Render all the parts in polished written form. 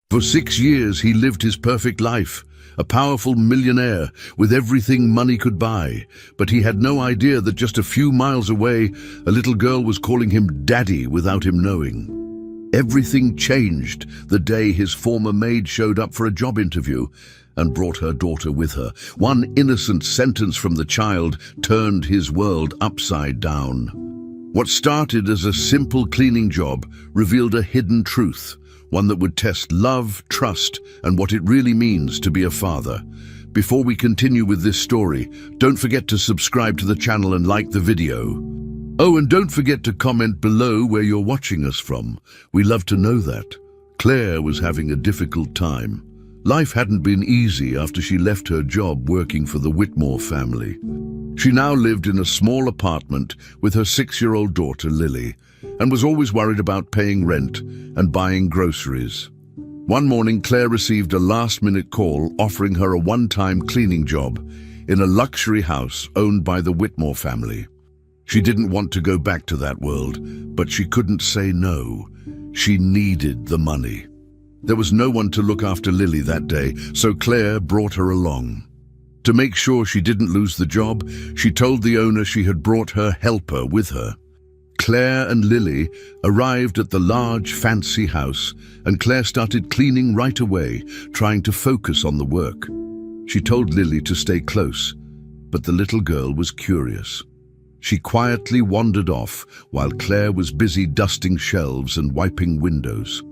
For 6 years he lived his perfect life, a powerful millionaire with everything money could buy. But he had no idea that just a few miles away, a little girl was calling him daddy without him knowing. Everything changed the day his former maid showed up for a job interview and brought her daughter with her. One innocent sentence from the child turned his world upside down. What started as a simple cleaning job revealed a hidden truth, one that would test love, trust, and what it really means to be a father. Before we continue with this story, don't forget to subscribe to the channel and like the video. Oh, and don't forget to comment below where you're watching us from. We love to know that. Claire was having a difficult time. Life hadn't been easy after she left her job working for the Whitmore family. She now lived in a small apartment with her 6-year-old daughter, Lily, and was always worried about paying rent and buying groceries. One morning, Claire received a last-minute call offering her a one-time cleaning job in a luxury house owned by the Whitmore family. She didn't want to go back to that world, but she couldn't say no. She needed the money. There was no one to look after Lily that day, so Claire brought her along. To make sure she didn't lose the job, she told the owner she had brought her helper with her. Claire and Lily arrived at the large, fancy house, and Claire started cleaning right away, trying to focus on the work. She told Lily to stay close, but the little girl was curious. She quietly wandered off while Claire was busy dusting shelves and wiping windows.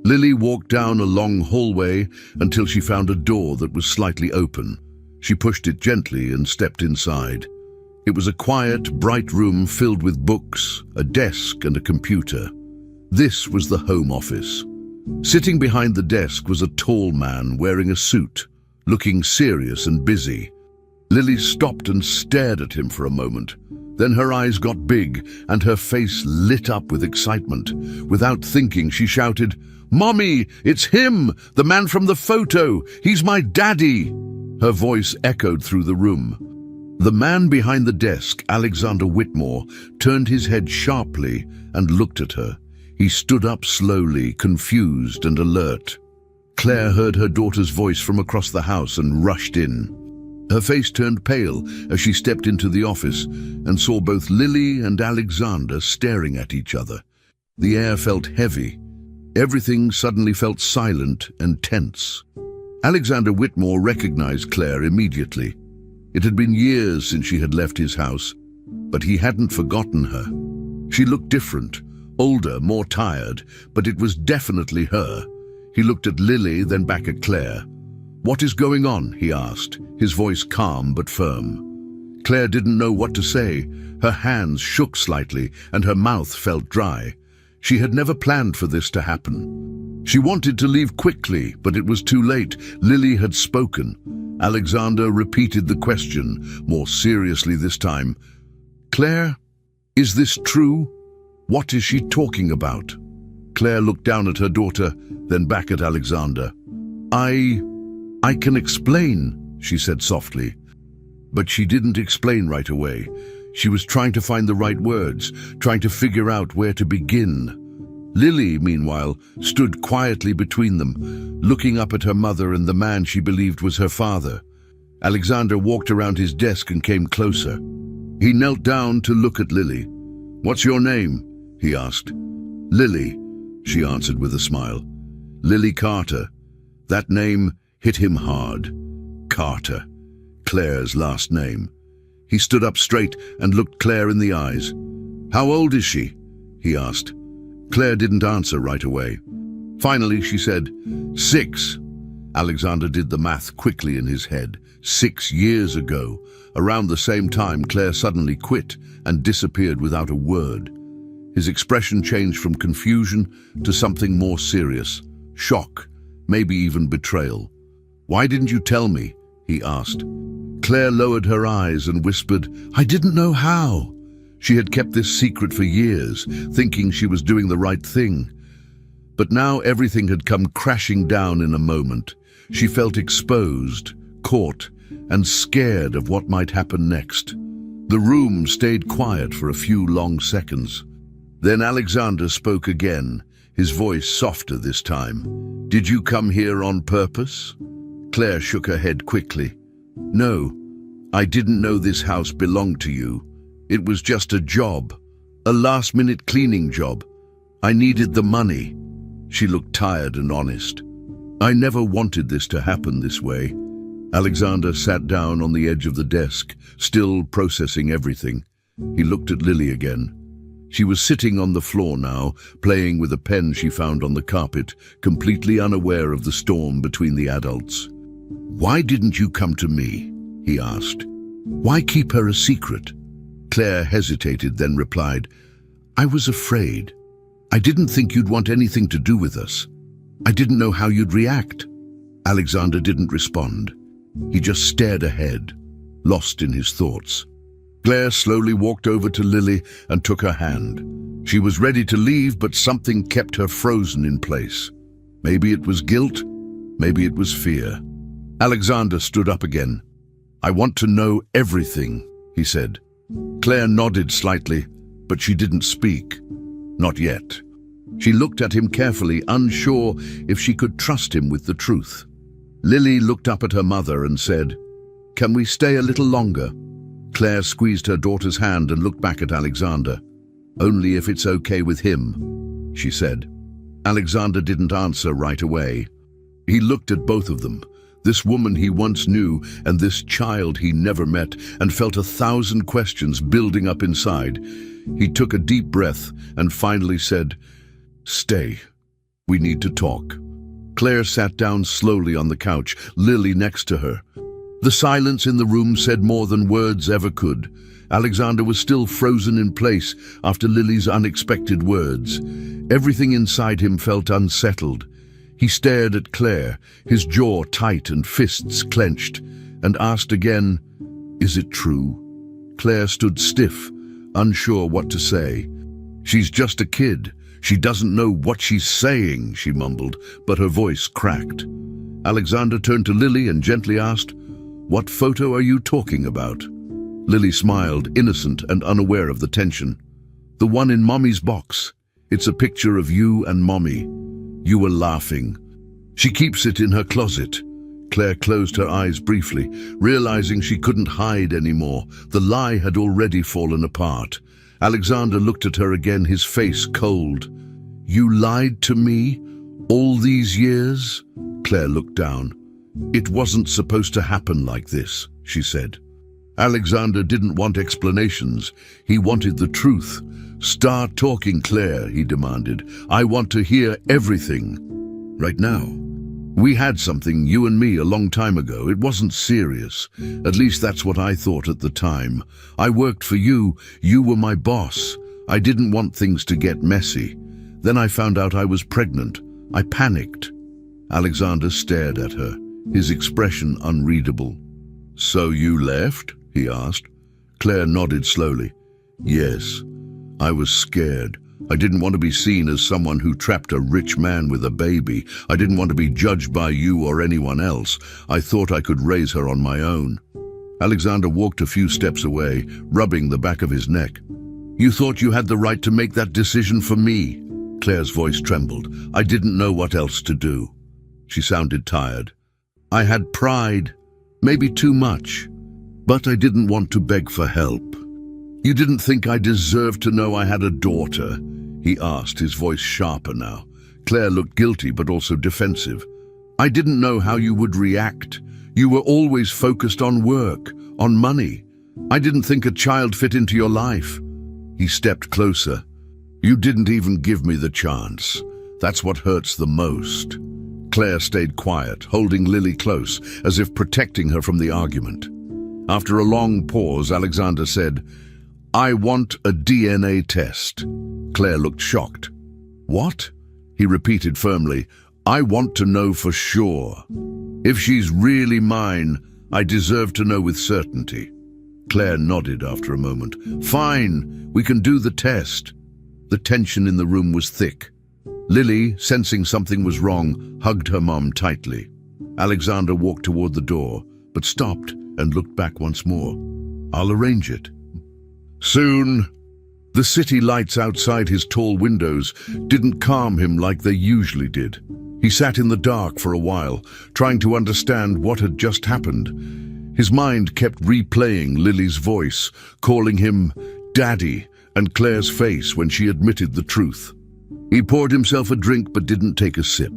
Lily walked down a long hallway until she found a door that was slightly open. She pushed it gently and stepped inside. It was a quiet, bright room filled with books, a desk, and a computer. This was the home office. Sitting behind the desk was a tall man wearing a suit, looking serious and busy. Lily stopped and stared at him for a moment. Then her eyes got big and her face lit up with excitement. Without thinking, she shouted, "Mommy, it's him, the man from the photo. He's my daddy." Her voice echoed through the room. The man behind the desk, Alexander Whitmore, turned his head sharply and looked at her. He stood up slowly, confused and alert. Claire heard her daughter's voice from across the house and rushed in. Her face turned pale as she stepped into the office and saw both Lily and Alexander staring at each other. The air felt heavy. Everything suddenly felt silent and tense. Alexander Whitmore recognized Claire immediately. It had been years since she had left his house, but he hadn't forgotten her. She looked different, older, more tired, but it was definitely her. He looked at Lily, then back at Claire. "What is going on?" he asked, his voice calm but firm. Claire didn't know what to say. Her hands shook slightly and her mouth felt dry. She had never planned for this to happen. She wanted to leave quickly, but it was too late. Lily had spoken. Alexander repeated the question, more seriously this time. "Claire, is this true? What is she talking about?" Claire looked down at her daughter, then back at Alexander. I can explain," she said softly. But she didn't explain right away. She was trying to find the right words, trying to figure out where to begin. Lily, meanwhile, stood quietly between them, looking up at her mother and the man she believed was her father. Alexander walked around his desk and came closer. He knelt down to look at Lily. "What's your name?" he asked. "Lily," she answered with a smile. "Lily Carter." That name hit him hard. Carter, Claire's last name. He stood up straight and looked Claire in the eyes. "How old is she?" he asked. Claire didn't answer right away. Finally, she said, 6. Alexander did the math quickly in his head. 6 years ago, around the same time, Claire suddenly quit and disappeared without a word. His expression changed from confusion to something more serious. Shock, maybe even betrayal. "Why didn't you tell me?" he asked. Claire lowered her eyes and whispered, "I didn't know how." She had kept this secret for years, thinking she was doing the right thing. But now everything had come crashing down in a moment. She felt exposed, caught, and scared of what might happen next. The room stayed quiet for a few long seconds. Then Alexander spoke again, his voice softer this time. "Did you come here on purpose?" Claire shook her head quickly. "No, I didn't know this house belonged to you. It was just a job, a last-minute cleaning job. I needed the money." She looked tired and honest. "I never wanted this to happen this way." Alexander sat down on the edge of the desk, still processing everything. He looked at Lily again. She was sitting on the floor now, playing with a pen she found on the carpet, completely unaware of the storm between the adults. "Why didn't you come to me?" he asked. "Why keep her a secret?" Claire hesitated, then replied, "I was afraid. I didn't think you'd want anything to do with us. I didn't know how you'd react." Alexander didn't respond. He just stared ahead, lost in his thoughts. Claire slowly walked over to Lily and took her hand. She was ready to leave, but something kept her frozen in place. Maybe it was guilt, maybe it was fear. Alexander stood up again. "I want to know everything," he said. Claire nodded slightly, but she didn't speak. Not yet. She looked at him carefully, unsure if she could trust him with the truth. Lily looked up at her mother and said, "Can we stay a little longer?" Claire squeezed her daughter's hand and looked back at Alexander. "Only if it's okay with him," she said. Alexander didn't answer right away. He looked at both of them, this woman he once knew and this child he never met, and felt 1,000 questions building up inside. He took a deep breath and finally said, "Stay. We need to talk." Claire sat down slowly on the couch, Lily next to her. The silence in the room said more than words ever could. Alexander was still frozen in place after Lily's unexpected words. Everything inside him felt unsettled. He stared at Claire, his jaw tight and fists clenched, and asked again, "Is it true?" Claire stood stiff, unsure what to say. "She's just a kid. She doesn't know what she's saying," she mumbled, but her voice cracked. Alexander turned to Lily and gently asked, "What photo are you talking about?" Lily smiled, innocent and unaware of the tension. "The one in Mommy's box. It's a picture of you and Mommy. You were laughing. She keeps it in her closet." Claire closed her eyes briefly, realizing she couldn't hide anymore. The lie had already fallen apart. Alexander looked at her again, his face cold. "You lied to me all these years?" Claire looked down. "It wasn't supposed to happen like this," she said. Alexander didn't want explanations. He wanted the truth. "Start talking, Claire," he demanded. "I want to hear everything. Right now. We had something, you and me, a long time ago. It wasn't serious. At least that's what I thought at the time. I worked for you. You were my boss. I didn't want things to get messy. Then I found out I was pregnant. I panicked." Alexander stared at her, his expression unreadable. "So you left?" he asked. Claire nodded slowly. "Yes. I was scared. I didn't want to be seen as someone who trapped a rich man with a baby. I didn't want to be judged by you or anyone else. I thought I could raise her on my own." Alexander walked a few steps away, rubbing the back of his neck. "You thought you had the right to make that decision for me?" Claire's voice trembled. "I didn't know what else to do." She sounded tired. "I had pride, maybe too much, but I didn't want to beg for help." "You didn't think I deserved to know I had a daughter?" he asked, his voice sharper now. Claire looked guilty but also defensive. "I didn't know how you would react. You were always focused on work, on money. I didn't think a child fit into your life." He stepped closer. "You didn't even give me the chance. That's what hurts the most." Claire stayed quiet, holding Lily close, as if protecting her from the argument. After a long pause, Alexander said, "I want a DNA test." Claire looked shocked. "What?" he repeated firmly. "I want to know for sure. If she's really mine, I deserve to know with certainty." Claire nodded after a moment. "Fine, we can do the test." The tension in the room was thick. Lily, sensing something was wrong, hugged her mom tightly. Alexander walked toward the door, but stopped and looked back once more. "I'll arrange it." "Soon," The city lights outside his tall windows didn't calm him like they usually did. He sat in the dark for a while, trying to understand what had just happened. His mind kept replaying Lily's voice, calling him Daddy, and Claire's face when she admitted the truth. He poured himself a drink but didn't take a sip.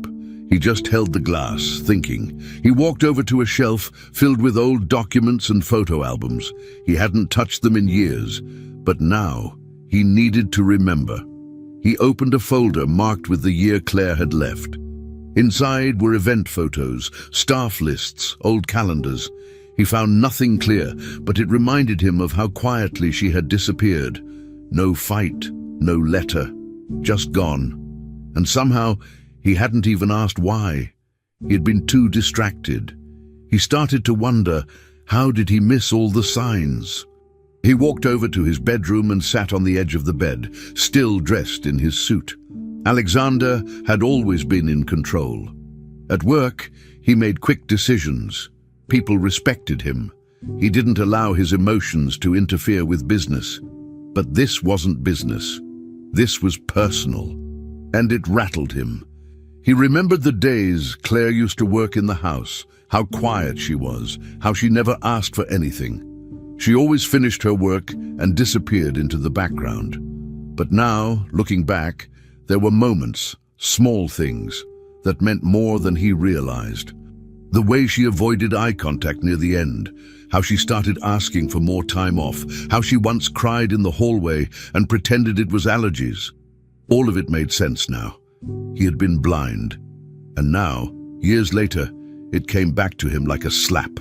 He just held the glass, thinking. He walked over to a shelf filled with old documents and photo albums. He hadn't touched them in years, but now he needed to remember. He opened a folder marked with the year Claire had left. Inside were event photos, staff lists, old calendars. He found nothing clear, but it reminded him of how quietly she had disappeared. No fight, no letter, just gone. And somehow, he hadn't even asked why. He had been too distracted. He started to wonder, how did he miss all the signs? He walked over to his bedroom and sat on the edge of the bed, still dressed in his suit. Alexander had always been in control. At work, he made quick decisions. People respected him. He didn't allow his emotions to interfere with business. But this wasn't business. This was personal. And it rattled him. He remembered the days Claire used to work in the house, how quiet she was, how she never asked for anything. She always finished her work and disappeared into the background. But now, looking back, there were moments, small things, that meant more than he realized. The way she avoided eye contact near the end, how she started asking for more time off, how she once cried in the hallway and pretended it was allergies. All of it made sense now. He had been blind. And now, years later, it came back to him like a slap.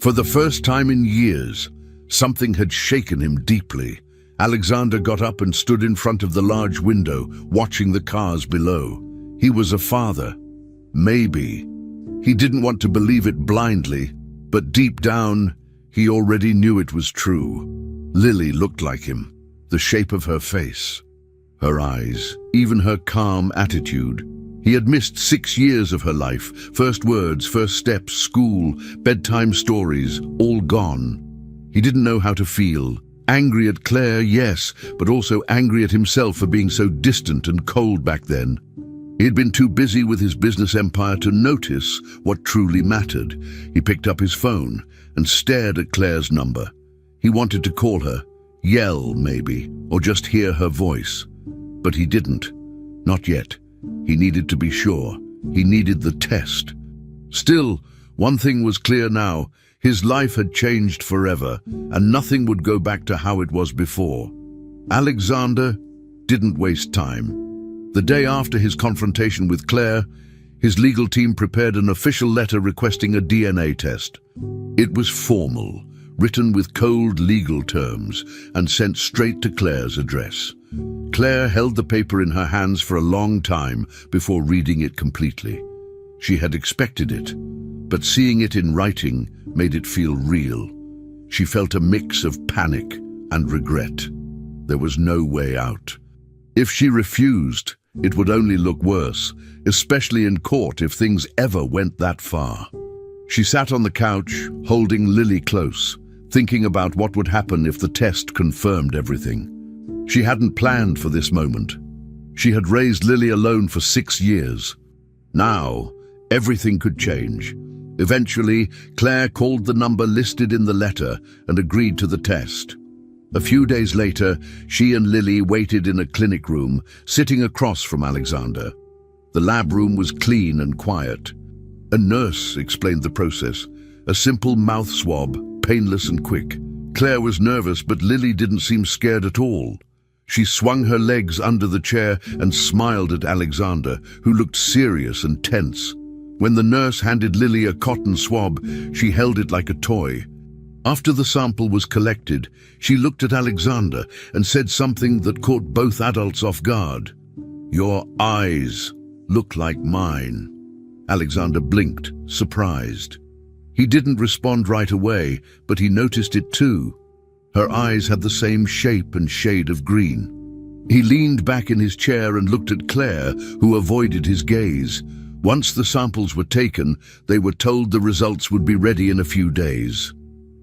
For the first time in years, something had shaken him deeply. Alexander got up and stood in front of the large window, watching the cars below. He was a father. Maybe. He didn't want to believe it blindly, but deep down, he already knew it was true. Lily looked like him, the shape of her face, her eyes, even her calm attitude. He had missed 6 years of her life, first words, first steps, school, bedtime stories, all gone. He didn't know how to feel. Angry at Claire, yes, but also angry at himself for being so distant and cold back then. He had been too busy with his business empire to notice what truly mattered. He picked up his phone and stared at Claire's number. He wanted to call her, yell maybe, or just hear her voice. But he didn't. Not yet. He needed to be sure. He needed the test. Still, one thing was clear now. His life had changed forever, and nothing would go back to how it was before. Alexander didn't waste time. The day after his confrontation with Claire, his legal team prepared an official letter requesting a DNA test. It was formal, written with cold legal terms, and sent straight to Claire's address. Claire held the paper in her hands for a long time before reading it completely. She had expected it, but seeing it in writing made it feel real. She felt a mix of panic and regret. There was no way out. If she refused, it would only look worse, especially in court if things ever went that far. She sat on the couch, holding Lily close, thinking about what would happen if the test confirmed everything. She hadn't planned for this moment. She had raised Lily alone for 6 years. Now, everything could change. Eventually, Claire called the number listed in the letter and agreed to the test. A few days later, she and Lily waited in a clinic room, sitting across from Alexander. The lab room was clean and quiet. A nurse explained the process, a simple mouth swab, painless and quick. Claire was nervous, but Lily didn't seem scared at all. She swung her legs under the chair and smiled at Alexander, who looked serious and tense. When the nurse handed Lily a cotton swab, she held it like a toy. After the sample was collected, she looked at Alexander and said something that caught both adults off guard. "Your eyes look like mine." Alexander blinked, surprised. He didn't respond right away, but he noticed it too. Her eyes had the same shape and shade of green. He leaned back in his chair and looked at Claire, who avoided his gaze. Once the samples were taken, they were told the results would be ready in a few days.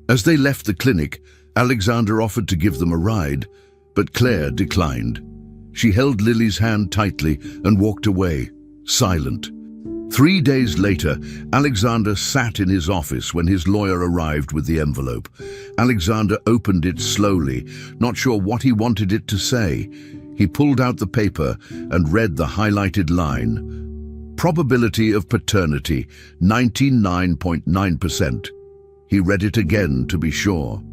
As they left the clinic, Alexander offered to give them a ride, But Claire declined. She held Lily's hand tightly and walked away, silent. 3 days later, Alexander sat in his office when his lawyer arrived with the envelope. Alexander opened it slowly, not sure what he wanted it to say. He pulled out the paper and read the highlighted line. Probability of paternity, 99.9%. He read it again to be sure.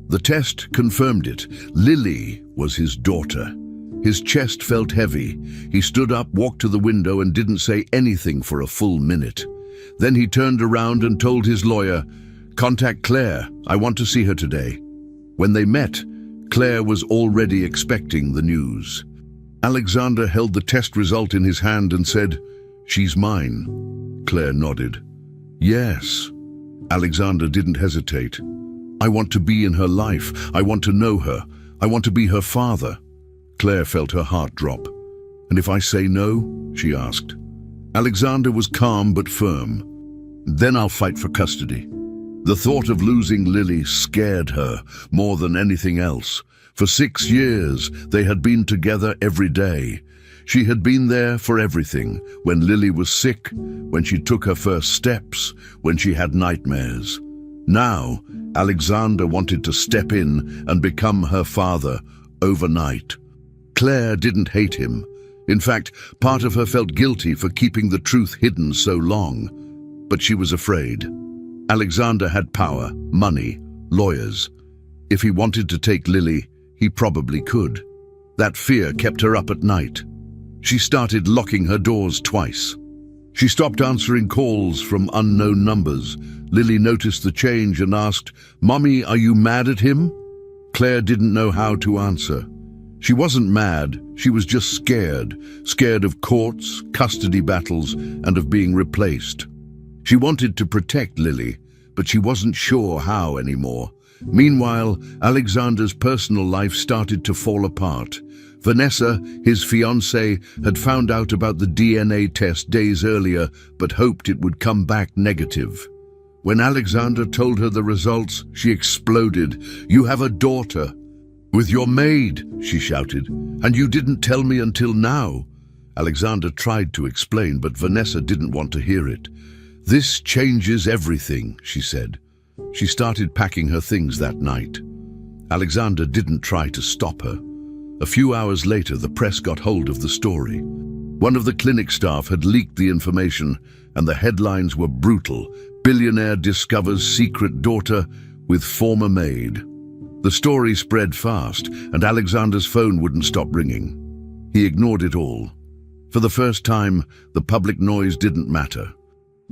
The test confirmed it. Lily was his daughter. His chest felt heavy. He stood up, walked to the window, and didn't say anything for a full minute. Then he turned around and told his lawyer, "Contact Claire. I want to see her today." When they met, Claire was already expecting the news. Alexander held the test result in his hand and said, "She's mine." Claire nodded. "Yes." Alexander didn't hesitate. "I want to be in her life. I want to know her. I want to be her father." Claire felt her heart drop. "And if I say no?" she asked. Alexander was calm but firm. "Then I'll fight for custody." The thought of losing Lily scared her more than anything else. For 6 years, they had been together every day. She had been there for everything, when Lily was sick, when she took her first steps, when she had nightmares. Now, Alexander wanted to step in and become her father overnight. Claire didn't hate him. In fact, part of her felt guilty for keeping the truth hidden so long. But she was afraid. Alexander had power, money, lawyers. If he wanted to take Lily, he probably could. That fear kept her up at night. She started locking her doors twice. She stopped answering calls from unknown numbers. Lily noticed the change and asked, "Mommy, are you mad at him?" Claire didn't know how to answer. She wasn't mad, she was just scared. Scared of courts, custody battles, and of being replaced. She wanted to protect Lily, but she wasn't sure how anymore. Meanwhile, Alexander's personal life started to fall apart. Vanessa, his fiancée, had found out about the DNA test days earlier, but hoped it would come back negative. When Alexander told her the results, she exploded. "You have a daughter." "With your maid," she shouted, "and you didn't tell me until now." Alexander tried to explain, but Vanessa didn't want to hear it. "This changes everything," she said. She started packing her things that night. Alexander didn't try to stop her. A few hours later, the press got hold of the story. One of the clinic staff had leaked the information, and the headlines were brutal. "Billionaire discovers secret daughter with former maid." The story spread fast, and Alexander's phone wouldn't stop ringing. He ignored it all. For the first time, the public noise didn't matter.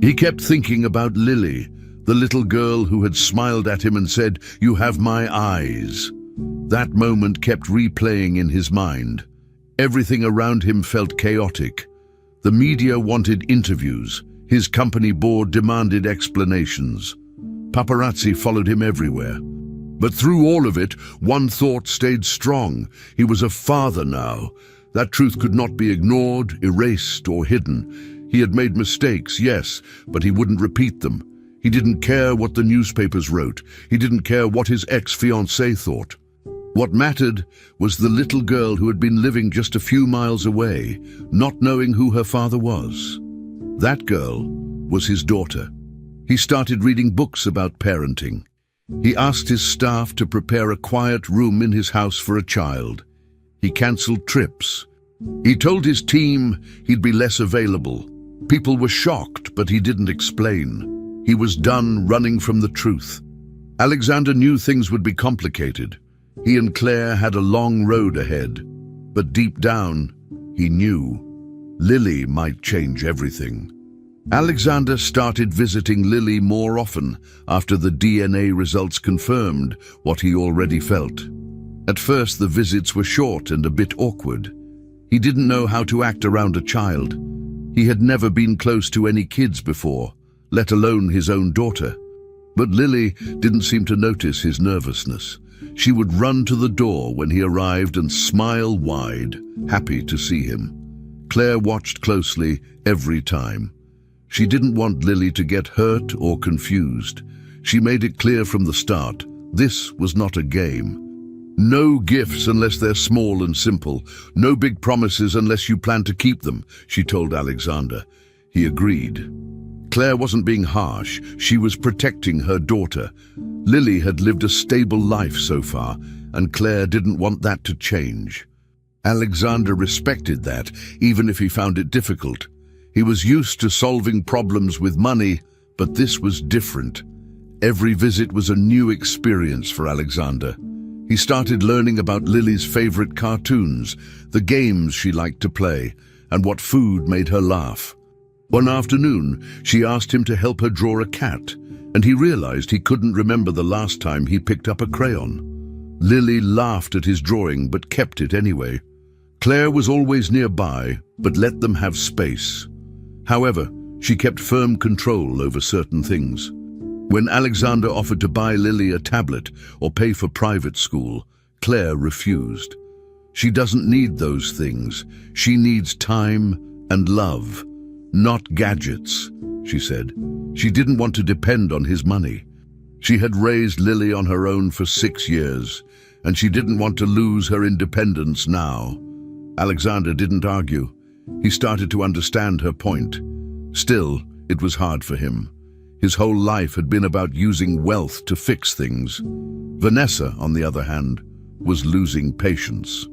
He kept thinking about Lily, the little girl who had smiled at him and said, "You have my eyes." That moment kept replaying in his mind. Everything around him felt chaotic. The media wanted interviews. His company board demanded explanations. Paparazzi followed him everywhere. But through all of it, one thought stayed strong. He was a father now. That truth could not be ignored, erased, or hidden. He had made mistakes, yes, but he wouldn't repeat them. He didn't care what the newspapers wrote. He didn't care what his ex-fiancée thought. What mattered was the little girl who had been living just a few miles away, not knowing who her father was. That girl was his daughter. He started reading books about parenting. He asked his staff to prepare a quiet room in his house for a child. He cancelled trips. He told his team he'd be less available. People were shocked, but he didn't explain. He was done running from the truth. Alexander knew things would be complicated. He and Claire had a long road ahead. But deep down, he knew Lily might change everything. Alexander started visiting Lily more often after the DNA results confirmed what he already felt. At first, the visits were short and a bit awkward. He didn't know how to act around a child. He had never been close to any kids before, let alone his own daughter. But Lily didn't seem to notice his nervousness. She would run to the door when he arrived and smile wide, happy to see him. Claire watched closely every time. She didn't want Lily to get hurt or confused. She made it clear from the start, this was not a game. No gifts unless they're small and simple. No big promises unless you plan to keep them, she told Alexander. He agreed. Claire wasn't being harsh. She was protecting her daughter. Lily had lived a stable life so far, and Claire didn't want that to change. Alexander respected that, even if he found it difficult. He was used to solving problems with money, but this was different. Every visit was a new experience for Alexander. He started learning about Lily's favorite cartoons, the games she liked to play, and what food made her laugh. One afternoon, she asked him to help her draw a cat, and he realized he couldn't remember the last time he picked up a crayon. Lily laughed at his drawing but kept it anyway. Claire was always nearby, but let them have space. However, she kept firm control over certain things. When Alexander offered to buy Lily a tablet or pay for private school, Claire refused. She doesn't need those things. She needs time and love, not gadgets, she said. She didn't want to depend on his money. She had raised Lily on her own for 6 years, and she didn't want to lose her independence now. Alexander didn't argue. He started to understand her point. Still, it was hard for him. His whole life had been about using wealth to fix things. Vanessa, on the other hand, was losing patience.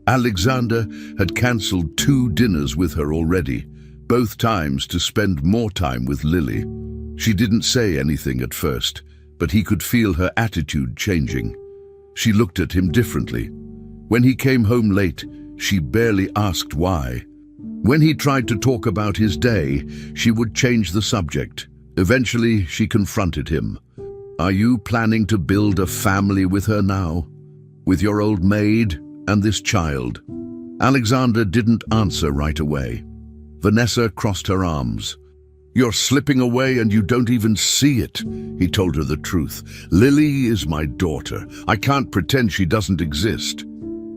Alexander had cancelled 2 dinners with her already, both times to spend more time with Lily. She didn't say anything at first, but he could feel her attitude changing. She looked at him differently. When he came home late, she barely asked why. When he tried to talk about his day, she would change the subject. Eventually, she confronted him. "Are you planning to build a family with her now? With your old maid and this child?" Alexander didn't answer right away. Vanessa crossed her arms. "You're slipping away and you don't even see it," he told her the truth. "Lily is my daughter. I can't pretend she doesn't exist."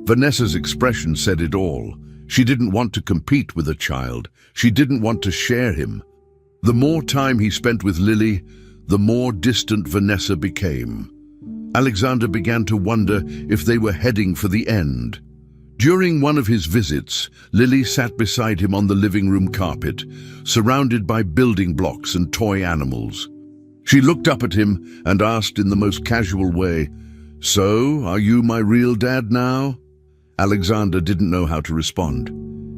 Vanessa's expression said it all. She didn't want to compete with a child. She didn't want to share him. The more time he spent with Lily, the more distant Vanessa became. Alexander began to wonder if they were heading for the end. During one of his visits, Lily sat beside him on the living room carpet, surrounded by building blocks and toy animals. She looked up at him and asked in the most casual way, "So, are you my real dad now?" Alexander didn't know how to respond.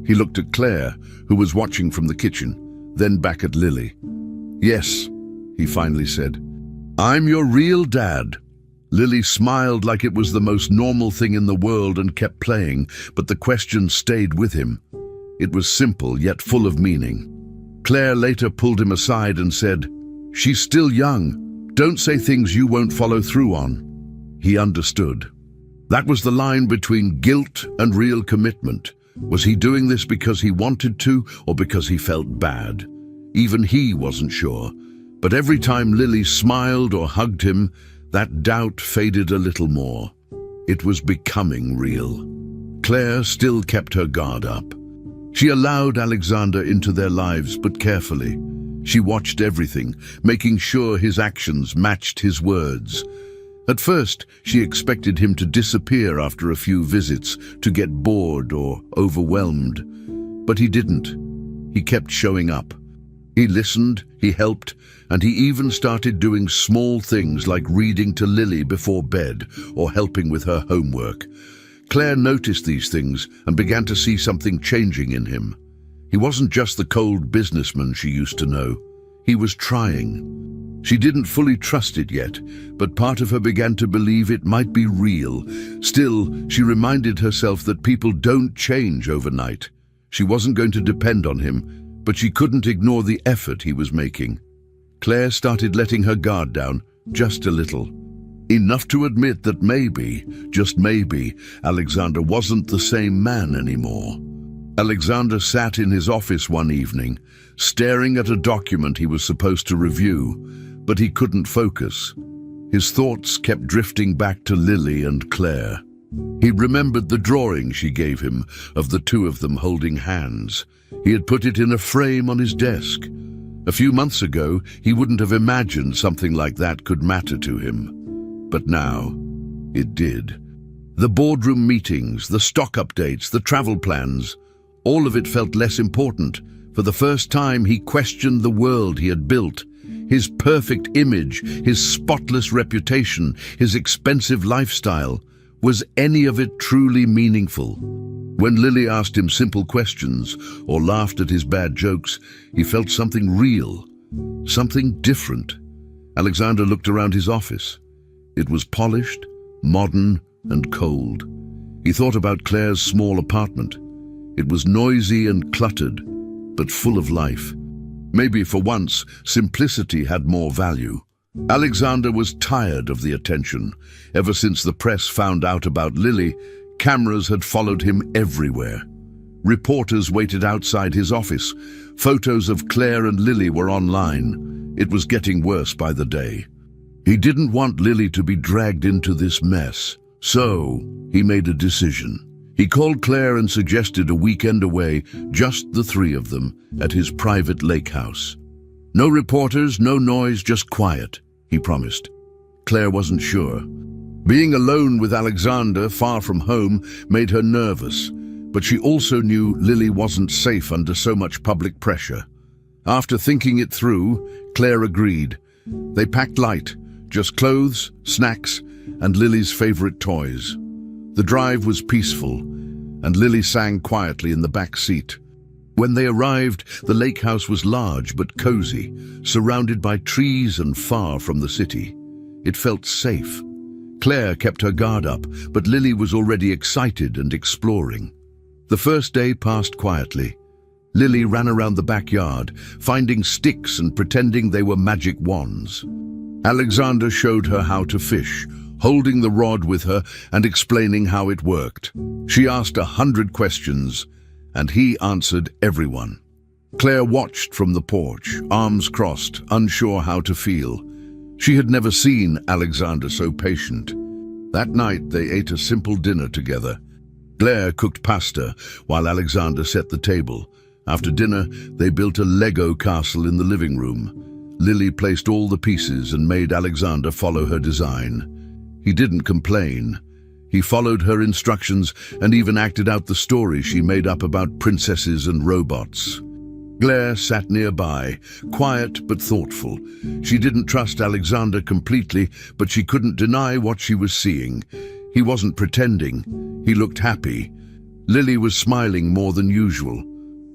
He looked at Claire, who was watching from the kitchen, then back at Lily. "Yes," he finally said. "I'm your real dad." Lily smiled like it was the most normal thing in the world and kept playing, but the question stayed with him. It was simple yet full of meaning. Claire later pulled him aside and said, "She's still young. Don't say things you won't follow through on." He understood. That was the line between guilt and real commitment. Was he doing this because he wanted to or because he felt bad? Even he wasn't sure. But every time Lily smiled or hugged him, that doubt faded a little more. It was becoming real. Claire still kept her guard up. She allowed Alexander into their lives, but carefully. She watched everything, making sure his actions matched his words. At first, she expected him to disappear after a few visits, to get bored or overwhelmed. But he didn't. He kept showing up. He listened, he helped, and he even started doing small things like reading to Lily before bed or helping with her homework. Claire noticed these things and began to see something changing in him. He wasn't just the cold businessman she used to know. He was trying. She didn't fully trust it yet, but part of her began to believe it might be real. Still, she reminded herself that people don't change overnight. She wasn't going to depend on him, but she couldn't ignore the effort he was making. Claire started letting her guard down, just a little. Enough to admit that maybe, just maybe, Alexander wasn't the same man anymore. Alexander sat in his office one evening, staring at a document he was supposed to review, but he couldn't focus. His thoughts kept drifting back to Lily and Claire. He remembered the drawing she gave him of the 2 of them holding hands. He had put it in a frame on his desk. A few months ago, he wouldn't have imagined something like that could matter to him. But now, it did. The boardroom meetings, the stock updates, the travel plans, all of it felt less important. For the first time, he questioned the world he had built. His perfect image, his spotless reputation, his expensive lifestyle. Was any of it truly meaningful? When Lily asked him simple questions or laughed at his bad jokes, he felt something real, something different. Alexander looked around his office. It was polished, modern, and cold. He thought about Claire's small apartment. It was noisy and cluttered, but full of life. Maybe for once, simplicity had more value. Alexander was tired of the attention. Ever since the press found out about Lily, cameras had followed him everywhere. Reporters waited outside his office. Photos of Claire and Lily were online. It was getting worse by the day. He didn't want Lily to be dragged into this mess. So, he made a decision. He called Claire and suggested a weekend away, just the three of them, at his private lake house. No reporters, no noise, just quiet, he promised. Claire wasn't sure. Being alone with Alexander, far from home, made her nervous, but she also knew Lily wasn't safe under so much public pressure. After thinking it through, Claire agreed. They packed light, just clothes, snacks, and Lily's favorite toys. The drive was peaceful, and Lily sang quietly in the back seat. When they arrived, the lake house was large but cozy, surrounded by trees and far from the city. It felt safe. Claire kept her guard up, but Lily was already excited and exploring. The first day passed quietly. Lily ran around the backyard, finding sticks and pretending they were magic wands. Alexander showed her how to fish, holding the rod with her and explaining how it worked. She asked 100 questions, and he answered everyone. Claire watched from the porch, arms crossed, unsure how to feel. She had never seen Alexander so patient. That night, they ate a simple dinner together. Claire cooked pasta, while Alexander set the table. After dinner, they built a Lego castle in the living room. Lily placed all the pieces and made Alexander follow her design. He didn't complain. He followed her instructions and even acted out the story she made up about princesses and robots. Claire sat nearby, quiet but thoughtful. She didn't trust Alexander completely, but she couldn't deny what she was seeing. He wasn't pretending. He looked happy. Lily was smiling more than usual.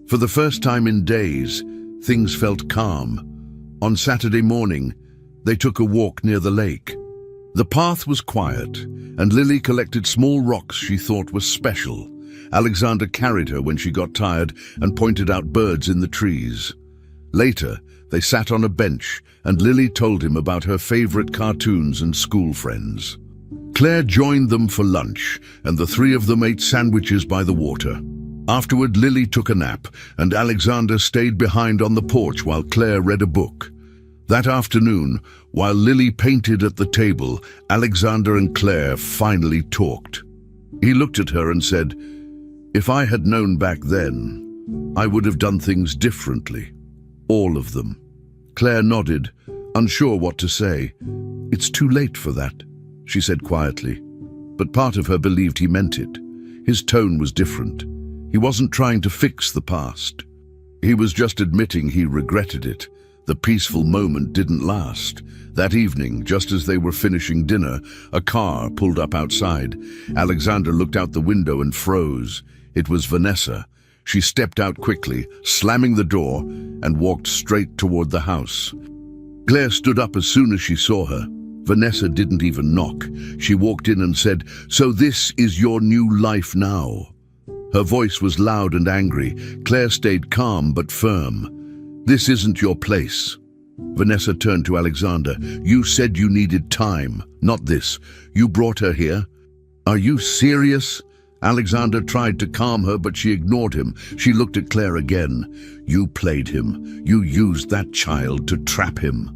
For the first time in days, things felt calm. On Saturday morning, they took a walk near the lake. The path was quiet, and Lily collected small rocks she thought were special. Alexander carried her when she got tired and pointed out birds in the trees. Later, they sat on a bench, and Lily told him about her favorite cartoons and school friends. Claire joined them for lunch, and the three of them ate sandwiches by the water. Afterward, Lily took a nap, and Alexander stayed behind on the porch while Claire read a book. That afternoon, while Lily painted at the table, Alexander and Claire finally talked. He looked at her and said, "If I had known back then, I would have done things differently. All of them." Claire nodded, unsure what to say. "It's too late for that," she said quietly. But part of her believed he meant it. His tone was different. He wasn't trying to fix the past. He was just admitting he regretted it. The peaceful moment didn't last. That evening, just as they were finishing dinner, a car pulled up outside. Alexander looked out the window and froze. It was Vanessa. She stepped out quickly, slamming the door, and walked straight toward the house. Claire stood up as soon as she saw her. Vanessa didn't even knock. She walked in and said, "So this is your new life now." Her voice was loud and angry. Claire stayed calm but firm. "This isn't your place." Vanessa turned to Alexander. "You said you needed time, not this. You brought her here. Are you serious?" Alexander tried to calm her, but she ignored him. She looked at Claire again. "You played him. You used that child to trap him."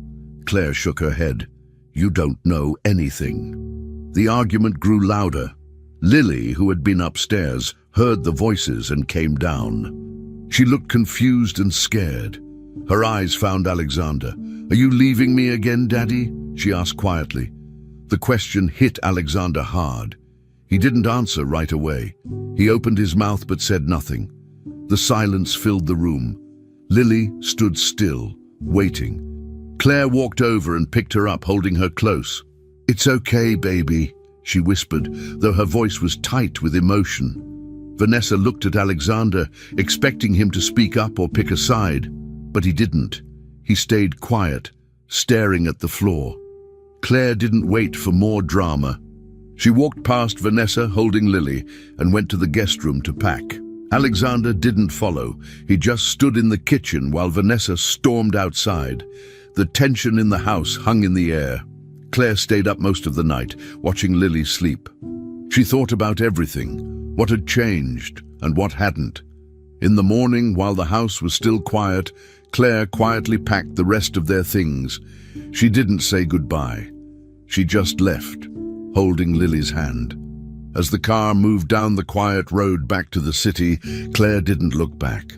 Claire shook her head. "You don't know anything." The argument grew louder. Lily, who had been upstairs, heard the voices and came down. She looked confused and scared. Her eyes found Alexander. "Are you leaving me again, Daddy?" she asked quietly. The question hit Alexander hard. He didn't answer right away. He opened his mouth but said nothing. The silence filled the room. Lily stood still, waiting. Claire walked over and picked her up, holding her close. "It's okay, baby," she whispered, though her voice was tight with emotion. Vanessa looked at Alexander, expecting him to speak up or pick a side, but he didn't. He stayed quiet, staring at the floor. Claire didn't wait for more drama. She walked past Vanessa holding Lily and went to the guest room to pack. Alexander didn't follow. He just stood in the kitchen while Vanessa stormed outside. The tension in the house hung in the air. Claire stayed up most of the night, watching Lily sleep. She thought about everything, what had changed and what hadn't. In the morning, while the house was still quiet, Claire quietly packed the rest of their things. She didn't say goodbye. She just left, holding Lily's hand. As the car moved down the quiet road back to the city, Claire didn't look back.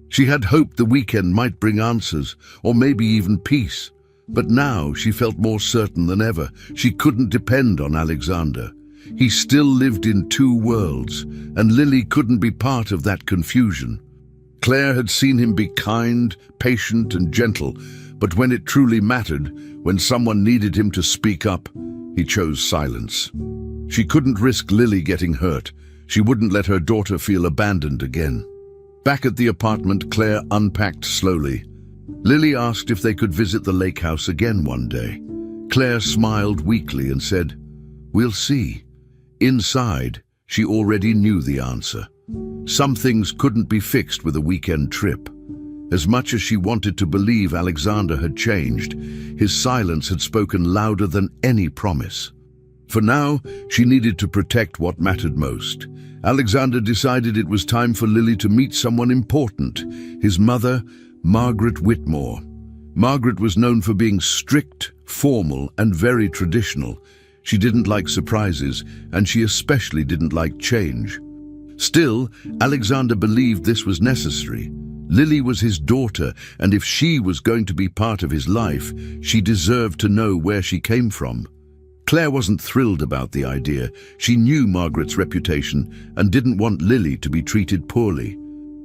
She had hoped the weekend might bring answers, or maybe even peace. But now she felt more certain than ever. She couldn't depend on Alexander. He still lived in two worlds, and Lily couldn't be part of that confusion. Claire had seen him be kind, patient, and gentle, but when it truly mattered, when someone needed him to speak up, he chose silence. She couldn't risk Lily getting hurt. She wouldn't let her daughter feel abandoned again. Back at the apartment, Claire unpacked slowly. Lily asked if they could visit the lake house again one day. Claire smiled weakly and said, "We'll see." Inside, she already knew the answer. Some things couldn't be fixed with a weekend trip. As much as she wanted to believe Alexander had changed, his silence had spoken louder than any promise. For now, she needed to protect what mattered most. Alexander decided it was time for Lily to meet someone important, his mother, Margaret Whitmore. Margaret was known for being strict, formal, and very traditional. She didn't like surprises, and she especially didn't like change. Still, Alexander believed this was necessary. Lily was his daughter, and if she was going to be part of his life, she deserved to know where she came from. Claire wasn't thrilled about the idea. She knew Margaret's reputation and didn't want Lily to be treated poorly.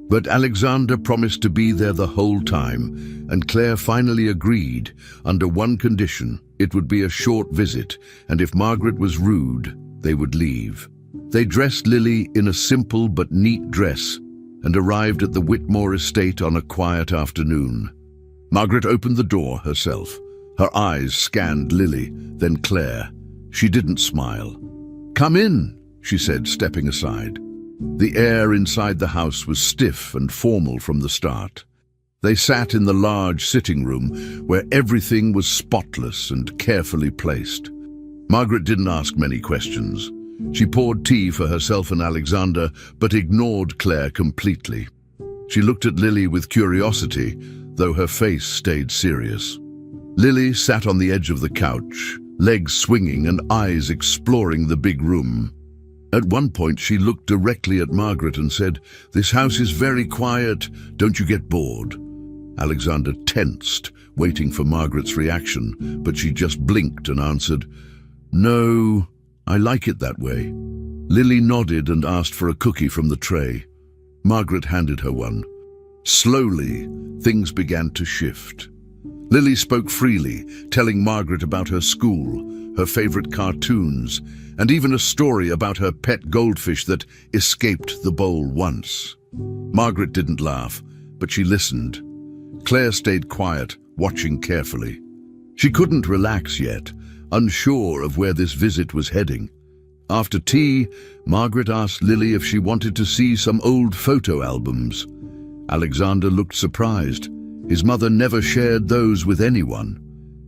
But Alexander promised to be there the whole time, and Claire finally agreed, under one condition: it would be a short visit, and if Margaret was rude, they would leave. They dressed Lily in a simple but neat dress and arrived at the Whitmore estate on a quiet afternoon. Margaret opened the door herself. Her eyes scanned Lily, then Claire. She didn't smile. "Come in," she said, stepping aside. The air inside the house was stiff and formal from the start. They sat in the large sitting room where everything was spotless and carefully placed. Margaret didn't ask many questions. She poured tea for herself and Alexander, but ignored Claire completely. She looked at Lily with curiosity, though her face stayed serious. Lily sat on the edge of the couch, legs swinging and eyes exploring the big room. At one point, she looked directly at Margaret and said, "This house is very quiet. Don't you get bored?" Alexander tensed, waiting for Margaret's reaction, but she just blinked and answered, "No, I like it that way." Lily nodded and asked for a cookie from the tray. Margaret handed her one. Slowly, things began to shift. Lily spoke freely, telling Margaret about her school, her favorite cartoons, and even a story about her pet goldfish that escaped the bowl once. Margaret didn't laugh, but she listened. Claire stayed quiet, watching carefully. She couldn't relax yet, unsure of where this visit was heading. After tea, Margaret asked Lily if she wanted to see some old photo albums. Alexander looked surprised. His mother never shared those with anyone.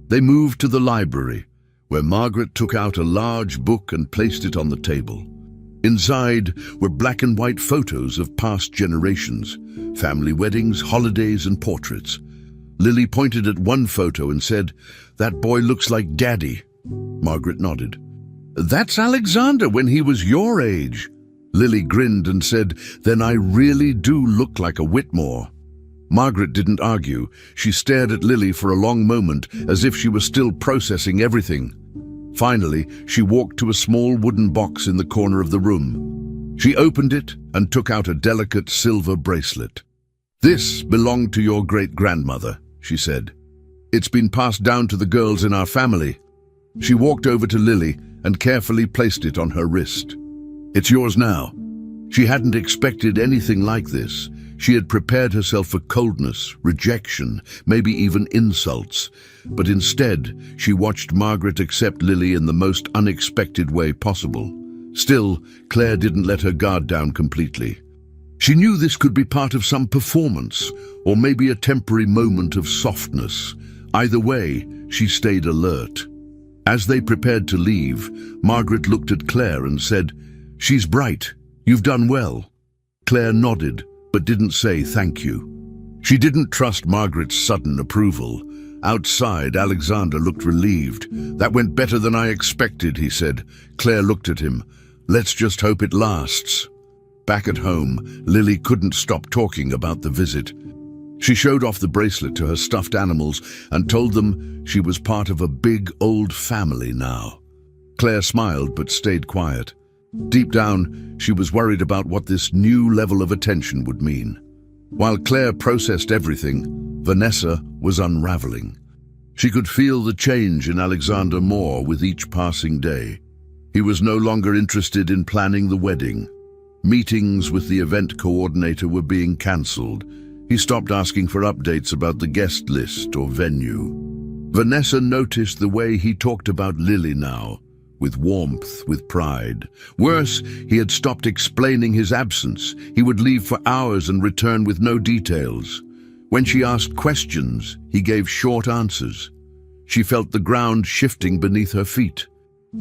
They moved to the library, where Margaret took out a large book and placed it on the table. Inside were black and white photos of past generations, family weddings, holidays, and portraits. Lily pointed at one photo and said, "That boy looks like Daddy." Margaret nodded. "That's Alexander when he was your age." Lily grinned and said, "Then I really do look like a Whitmore." Margaret didn't argue. She stared at Lily for a long moment, as if she was still processing everything. Finally, she walked to a small wooden box in the corner of the room. She opened it and took out a delicate silver bracelet. "This belonged to your great-grandmother," she said. "It's been passed down to the girls in our family." She walked over to Lily and carefully placed it on her wrist. "It's yours now." She hadn't expected anything like this. She had prepared herself for coldness, rejection, maybe even insults. But instead, she watched Margaret accept Lily in the most unexpected way possible. Still, Claire didn't let her guard down completely. She knew this could be part of some performance, or maybe a temporary moment of softness. Either way, she stayed alert. As they prepared to leave, Margaret looked at Claire and said, "She's bright. You've done well." Claire nodded, but didn't say thank you. She didn't trust Margaret's sudden approval. Outside, Alexander looked relieved. "That went better than I expected," he said. Claire looked at him. "Let's just hope it lasts." Back at home, Lily couldn't stop talking about the visit. She showed off the bracelet to her stuffed animals and told them she was part of a big old family now. Claire smiled but stayed quiet. Deep down, she was worried about what this new level of attention would mean. While Claire processed everything, Vanessa was unraveling. She could feel the change in Alexander more with each passing day. He was no longer interested in planning the wedding. Meetings with the event coordinator were being cancelled. He stopped asking for updates about the guest list or venue. Vanessa noticed the way he talked about Lily now, with warmth, with pride. Worse, he had stopped explaining his absence. He would leave for hours and return with no details. When she asked questions, he gave short answers. She felt the ground shifting beneath her feet.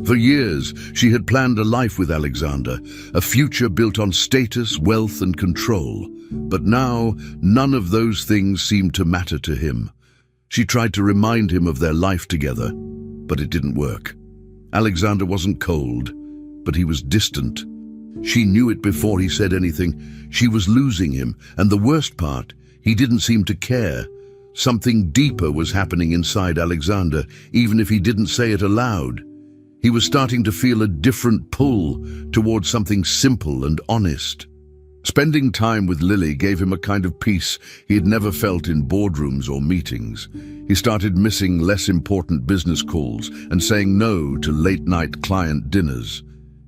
For years, she had planned a life with Alexander, a future built on status, wealth, and control. But now, none of those things seemed to matter to him. She tried to remind him of their life together, but it didn't work. Alexander wasn't cold, but he was distant. She knew it before he said anything. She was losing him, and the worst part, he didn't seem to care. Something deeper was happening inside Alexander, even if he didn't say it aloud. He was starting to feel a different pull towards something simple and honest. Spending time with Lily gave him a kind of peace he had never felt in boardrooms or meetings. He started missing less important business calls and saying no to late-night client dinners.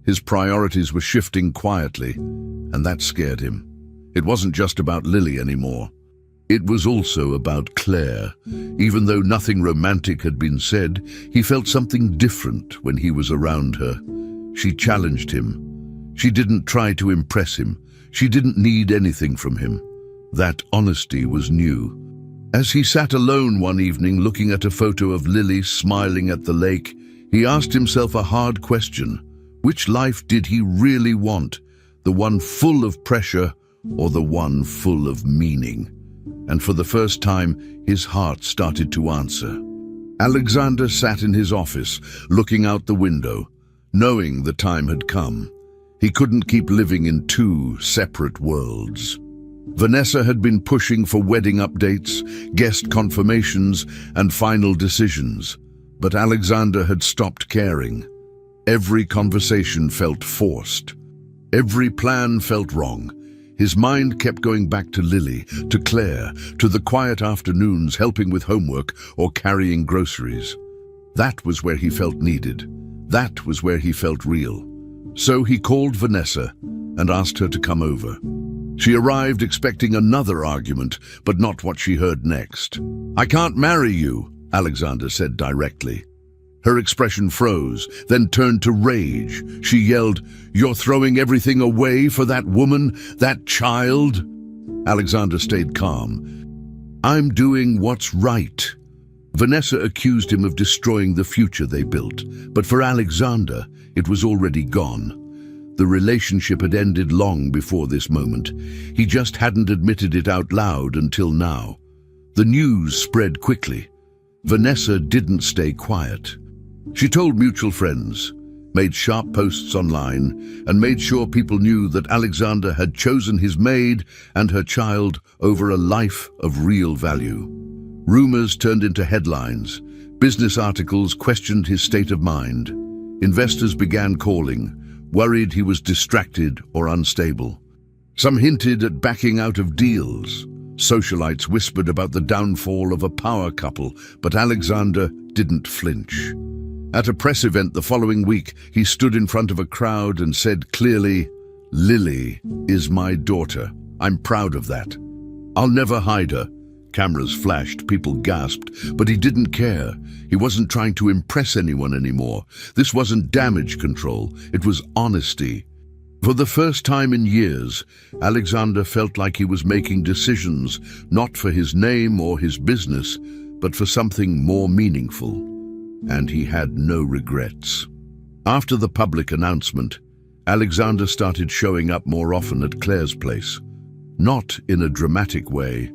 His priorities were shifting quietly, and that scared him. It wasn't just about Lily anymore. It was also about Claire. Even though nothing romantic had been said, he felt something different when he was around her. She challenged him. She didn't try to impress him. She didn't need anything from him. That honesty was new. As he sat alone one evening looking at a photo of Lily smiling at the lake, he asked himself a hard question. Which life did he really want? The one full of pressure or the one full of meaning? And for the first time, his heart started to answer. Alexander sat in his office, looking out the window, knowing the time had come. He couldn't keep living in two separate worlds. Vanessa had been pushing for wedding updates, guest confirmations, and final decisions, but Alexander had stopped caring. Every conversation felt forced. Every plan felt wrong. His mind kept going back to Lily, to Claire, to the quiet afternoons helping with homework or carrying groceries. That was where he felt needed. That was where he felt real. So he called Vanessa and asked her to come over. She arrived expecting another argument, but not what she heard next. "I can't marry you," Alexander said directly. Her expression froze, then turned to rage. She yelled, "You're throwing everything away for that woman, that child?" Alexander stayed calm. "I'm doing what's right." Vanessa accused him of destroying the future they built, but for Alexander, it was already gone. The relationship had ended long before this moment. He just hadn't admitted it out loud until now. The news spread quickly. Vanessa didn't stay quiet. She told mutual friends, made sharp posts online, and made sure people knew that Alexander had chosen his maid and her child over a life of real value. Rumors turned into headlines. Business articles questioned his state of mind. Investors began calling, worried he was distracted or unstable. Some hinted at backing out of deals. Socialites whispered about the downfall of a power couple, but Alexander didn't flinch. At a press event the following week, he stood in front of a crowd and said clearly, "Lily is my daughter. I'm proud of that. I'll never hide her." Cameras flashed, people gasped, but he didn't care. He wasn't trying to impress anyone anymore. This wasn't damage control, it was honesty. For the first time in years, Alexander felt like he was making decisions, not for his name or his business, but for something more meaningful. And he had no regrets. After the public announcement, Alexander started showing up more often at Claire's place. Not in a dramatic way.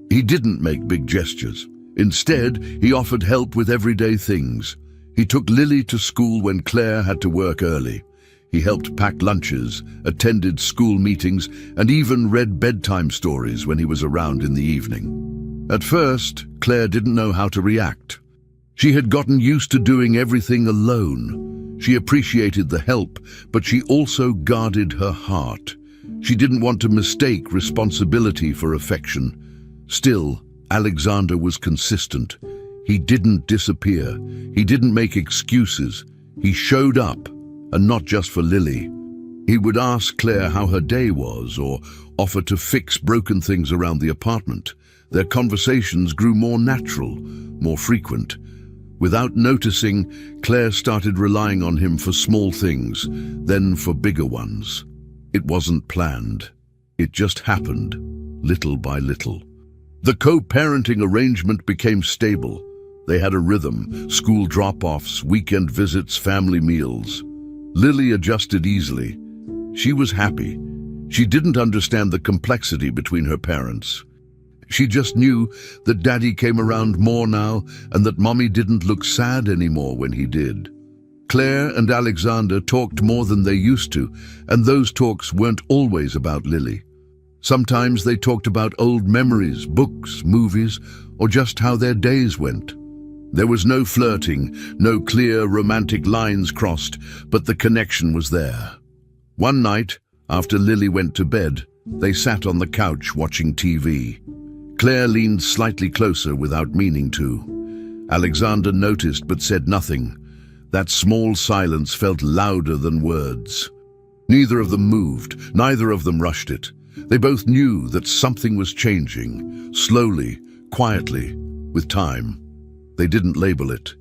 He didn't make big gestures. Instead, he offered help with everyday things. He took Lily to school when Claire had to work early. He helped pack lunches, attended school meetings, and even read bedtime stories when he was around in the evening. At first, Claire didn't know how to react. She had gotten used to doing everything alone. She appreciated the help, but she also guarded her heart. She didn't want to mistake responsibility for affection. Still, Alexander was consistent. He didn't disappear. He didn't make excuses. He showed up, and not just for Lily. He would ask Claire how her day was, or offer to fix broken things around the apartment. Their conversations grew more natural, more frequent. Without noticing, Claire started relying on him for small things, then for bigger ones. It wasn't planned. It just happened, little by little. The co-parenting arrangement became stable. They had a rhythm, school drop-offs, weekend visits, family meals. Lily adjusted easily. She was happy. She didn't understand the complexity between her parents. She just knew that Daddy came around more now and that Mommy didn't look sad anymore when he did. Claire and Alexander talked more than they used to, and those talks weren't always about Lily. Sometimes they talked about old memories, books, movies, or just how their days went. There was no flirting, no clear romantic lines crossed, but the connection was there. One night, after Lily went to bed, they sat on the couch watching TV. Claire leaned slightly closer without meaning to. Alexander noticed but said nothing. That small silence felt louder than words. Neither of them moved, neither of them rushed it. They both knew that something was changing, slowly, quietly, with time. They didn't label it.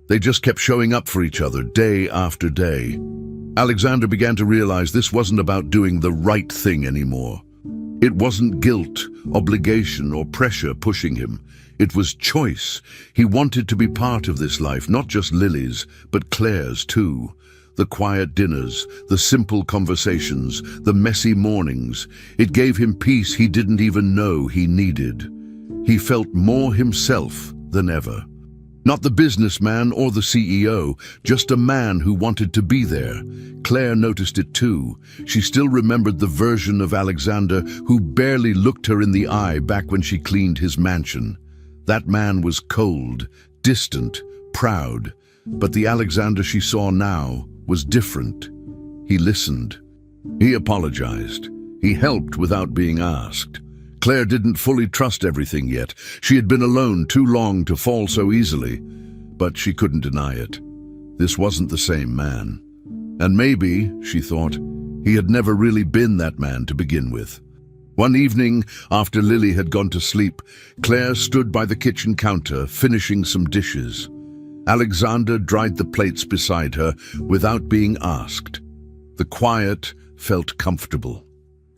They just kept showing up for each other day after day. Alexander began to realize this wasn't about doing the right thing anymore. It wasn't guilt, obligation, or pressure pushing him. It was choice. He wanted to be part of this life, not just Lily's, but Claire's too. The quiet dinners, the simple conversations, the messy mornings. It gave him peace he didn't even know he needed. He felt more himself than ever. Not the businessman or the CEO, just a man who wanted to be there. Claire noticed it too. She still remembered the version of Alexander who barely looked her in the eye back when she cleaned his mansion. That man was cold, distant, proud. But the Alexander she saw now was different. He listened. He apologized. He helped without being asked. Claire didn't fully trust everything yet. She had been alone too long to fall so easily. But she couldn't deny it. This wasn't the same man. And maybe, she thought, he had never really been that man to begin with. One evening, after Lily had gone to sleep, Claire stood by the kitchen counter, finishing some dishes. Alexander dried the plates beside her without being asked. The quiet felt comfortable.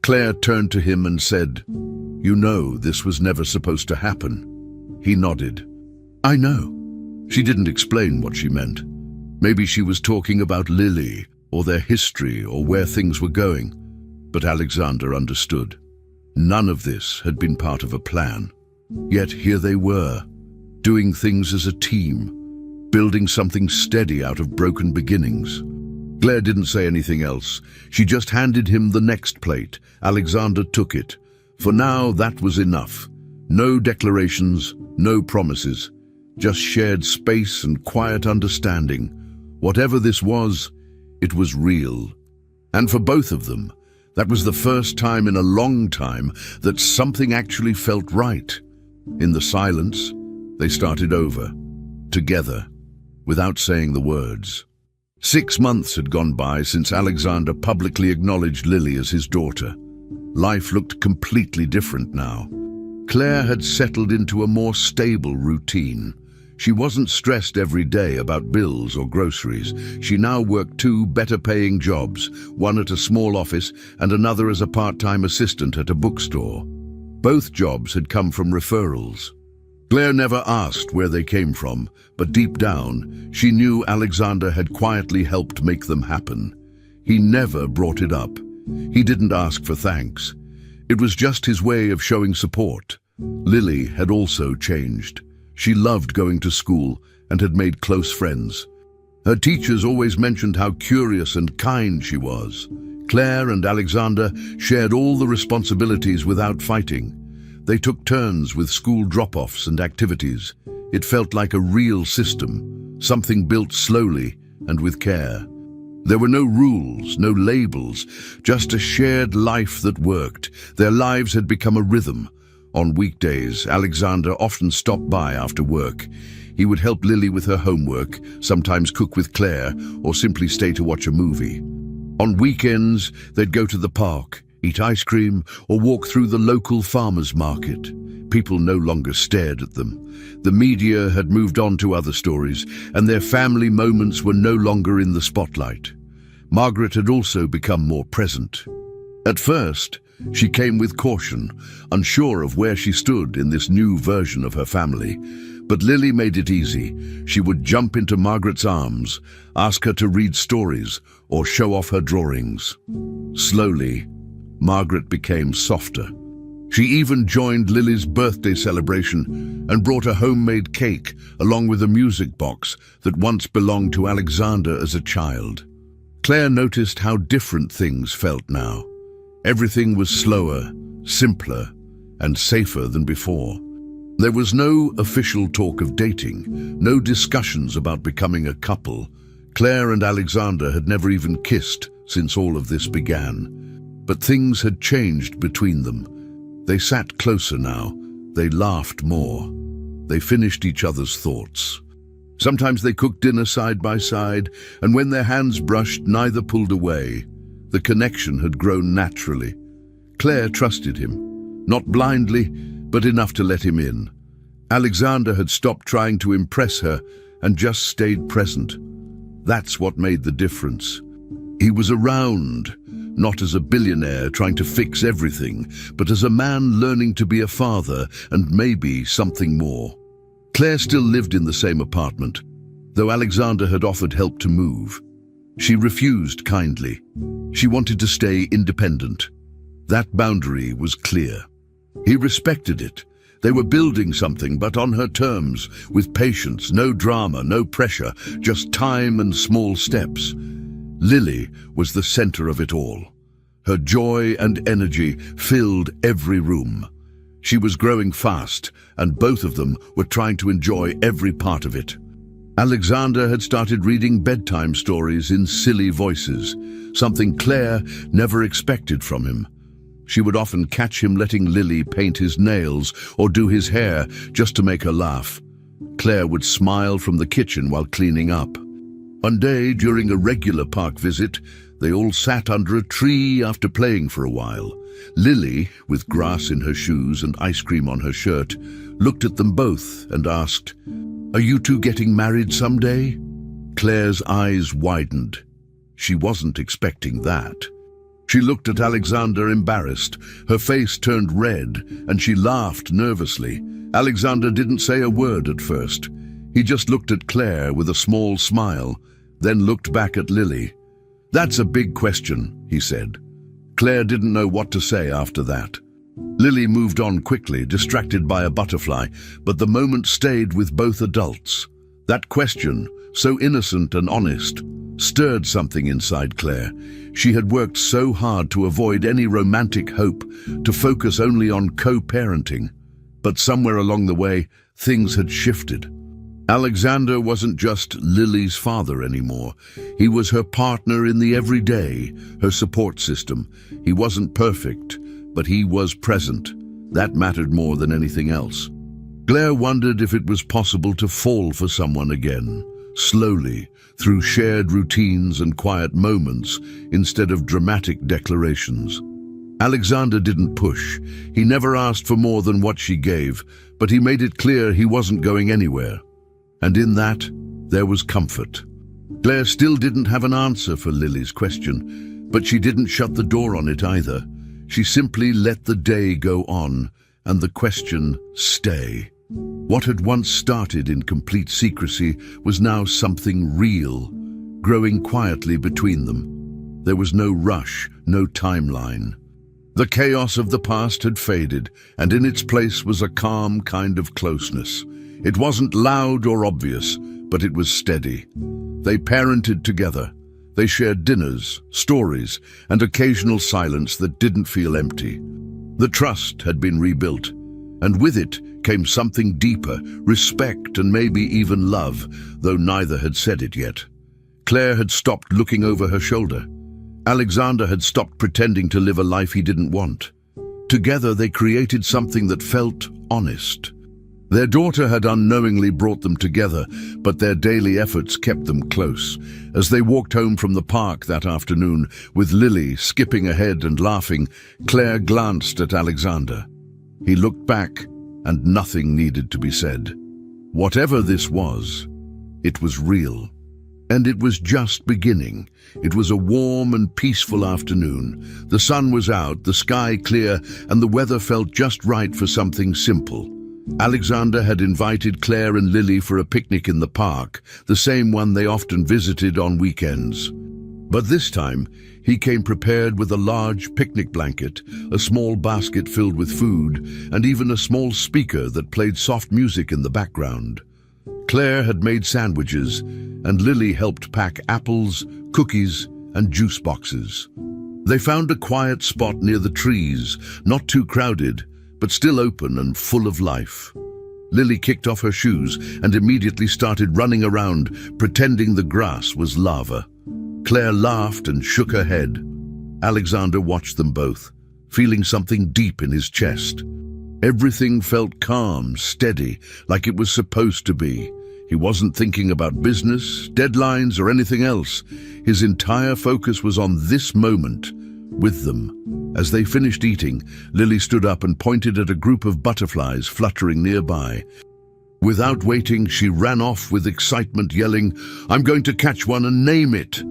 Claire turned to him and said, "You know this was never supposed to happen." He nodded. "I know." She didn't explain what she meant. Maybe she was talking about Lily, or their history, or where things were going. But Alexander understood. None of this had been part of a plan. Yet here they were, doing things as a team, building something steady out of broken beginnings. Claire didn't say anything else. She just handed him the next plate. Alexander took it. For now, that was enough. No declarations, No promises, just shared space and quiet understanding. Whatever this was, it was real. And for both of them, that was the first time in a long time that something actually felt right. In the silence, they started over, together, without saying the words. 6 months had gone by since Alexander publicly acknowledged Lily as his daughter. Life looked completely different now. Claire had settled into a more stable routine. She wasn't stressed every day about bills or groceries. She now worked 2 better-paying jobs, one at a small office and another as a part-time assistant at a bookstore. Both jobs had come from referrals. Claire never asked where they came from, but deep down, she knew Alexander had quietly helped make them happen. He never brought it up. He didn't ask for thanks. It was just his way of showing support. Lily had also changed. She loved going to school and had made close friends. Her teachers always mentioned how curious and kind she was. Claire and Alexander shared all the responsibilities without fighting. They took turns with school drop-offs and activities. It felt like a real system, something built slowly and with care. There were no rules, no labels, just a shared life that worked. Their lives had become a rhythm. On weekdays, Alexander often stopped by after work. He would help Lily with her homework, sometimes cook with Claire, or simply stay to watch a movie. On weekends, they'd go to the park, eat ice cream, or walk through the local farmers market. People no longer stared at them. The media had moved on to other stories, and their family moments were no longer in the spotlight. Margaret had also become more present. At first, she came with caution, unsure of where she stood in this new version of her family. But Lily made it easy. She would jump into Margaret's arms, ask her to read stories, or show off her drawings. Slowly, Margaret became softer. She even joined Lily's birthday celebration and brought a homemade cake along with a music box that once belonged to Alexander as a child. Claire noticed how different things felt now. Everything was slower, simpler, and safer than before. There was no official talk of dating, no discussions about becoming a couple. Claire and Alexander had never even kissed since all of this began. But things had changed between them. They sat closer now. They laughed more. They finished each other's thoughts. Sometimes they cooked dinner side by side, and when their hands brushed, neither pulled away. The connection had grown naturally. Claire trusted him, not blindly, but enough to let him in. Alexander had stopped trying to impress her and just stayed present. That's what made the difference. He was around, not as a billionaire trying to fix everything, but as a man learning to be a father and maybe something more. Claire still lived in the same apartment, though Alexander had offered help to move. She refused kindly. She wanted to stay independent. That boundary was clear. He respected it. They were building something, but on her terms, with patience, no drama, no pressure, just time and small steps. Lily was the center of it all. Her joy and energy filled every room. She was growing fast, and both of them were trying to enjoy every part of it. Alexander had started reading bedtime stories in silly voices, something Claire never expected from him. She would often catch him letting Lily paint his nails or do his hair just to make her laugh. Claire would smile from the kitchen while cleaning up. One day, during a regular park visit, they all sat under a tree after playing for a while. Lily, with grass in her shoes and ice cream on her shirt, looked at them both and asked, "Are you two getting married someday?" Claire's eyes widened. She wasn't expecting that. She looked at Alexander embarrassed. Her face turned red, and she laughed nervously. Alexander didn't say a word at first. He just looked at Claire with a small smile, then looked back at Lily. "That's a big question," he said. Claire didn't know what to say after that. Lily moved on quickly, distracted by a butterfly, but the moment stayed with both adults. That question, so innocent and honest, stirred something inside Claire. She had worked so hard to avoid any romantic hope, to focus only on co-parenting. But somewhere along the way, things had shifted. Alexander wasn't just Lily's father anymore. He was her partner in the everyday, her support system. He wasn't perfect, but he was present. That mattered more than anything else. Claire wondered if it was possible to fall for someone again, slowly, through shared routines and quiet moments instead of dramatic declarations. Alexander didn't push. He never asked for more than what she gave, but he made it clear he wasn't going anywhere. And in that, there was comfort. Claire still didn't have an answer for Lily's question, but she didn't shut the door on it either. She simply let the day go on, and the question stay. What had once started in complete secrecy was now something real, growing quietly between them. There was no rush, no timeline. The chaos of the past had faded, and in its place was a calm kind of closeness. It wasn't loud or obvious, but it was steady. They parented together. They shared dinners, stories, and occasional silence that didn't feel empty. The trust had been rebuilt, and with it came something deeper, respect and maybe even love, though neither had said it yet. Claire had stopped looking over her shoulder. Alexander had stopped pretending to live a life he didn't want. Together they created something that felt honest. Their daughter had unknowingly brought them together, but their daily efforts kept them close. As they walked home from the park that afternoon, with Lily skipping ahead and laughing, Claire glanced at Alexander. He looked back, and nothing needed to be said. Whatever this was, it was real. And it was just beginning. It was a warm and peaceful afternoon. The sun was out, the sky clear, and the weather felt just right for something simple. Alexander had invited Claire and Lily for a picnic in the park, the same one they often visited on weekends. But this time, he came prepared with a large picnic blanket, a small basket filled with food, and even a small speaker that played soft music in the background. Claire had made sandwiches, and Lily helped pack apples, cookies, and juice boxes. They found a quiet spot near the trees, not too crowded, but still open and full of life. Lily kicked off her shoes and immediately started running around, pretending the grass was lava. Claire laughed and shook her head. Alexander watched them both, feeling something deep in his chest. Everything felt calm, steady, like it was supposed to be. He wasn't thinking about business, deadlines, or anything else. His entire focus was on this moment, with them. As they finished eating, Lily stood up and pointed at a group of butterflies fluttering nearby. Without waiting, she ran off with excitement, yelling, "I'm going to catch one and name it!"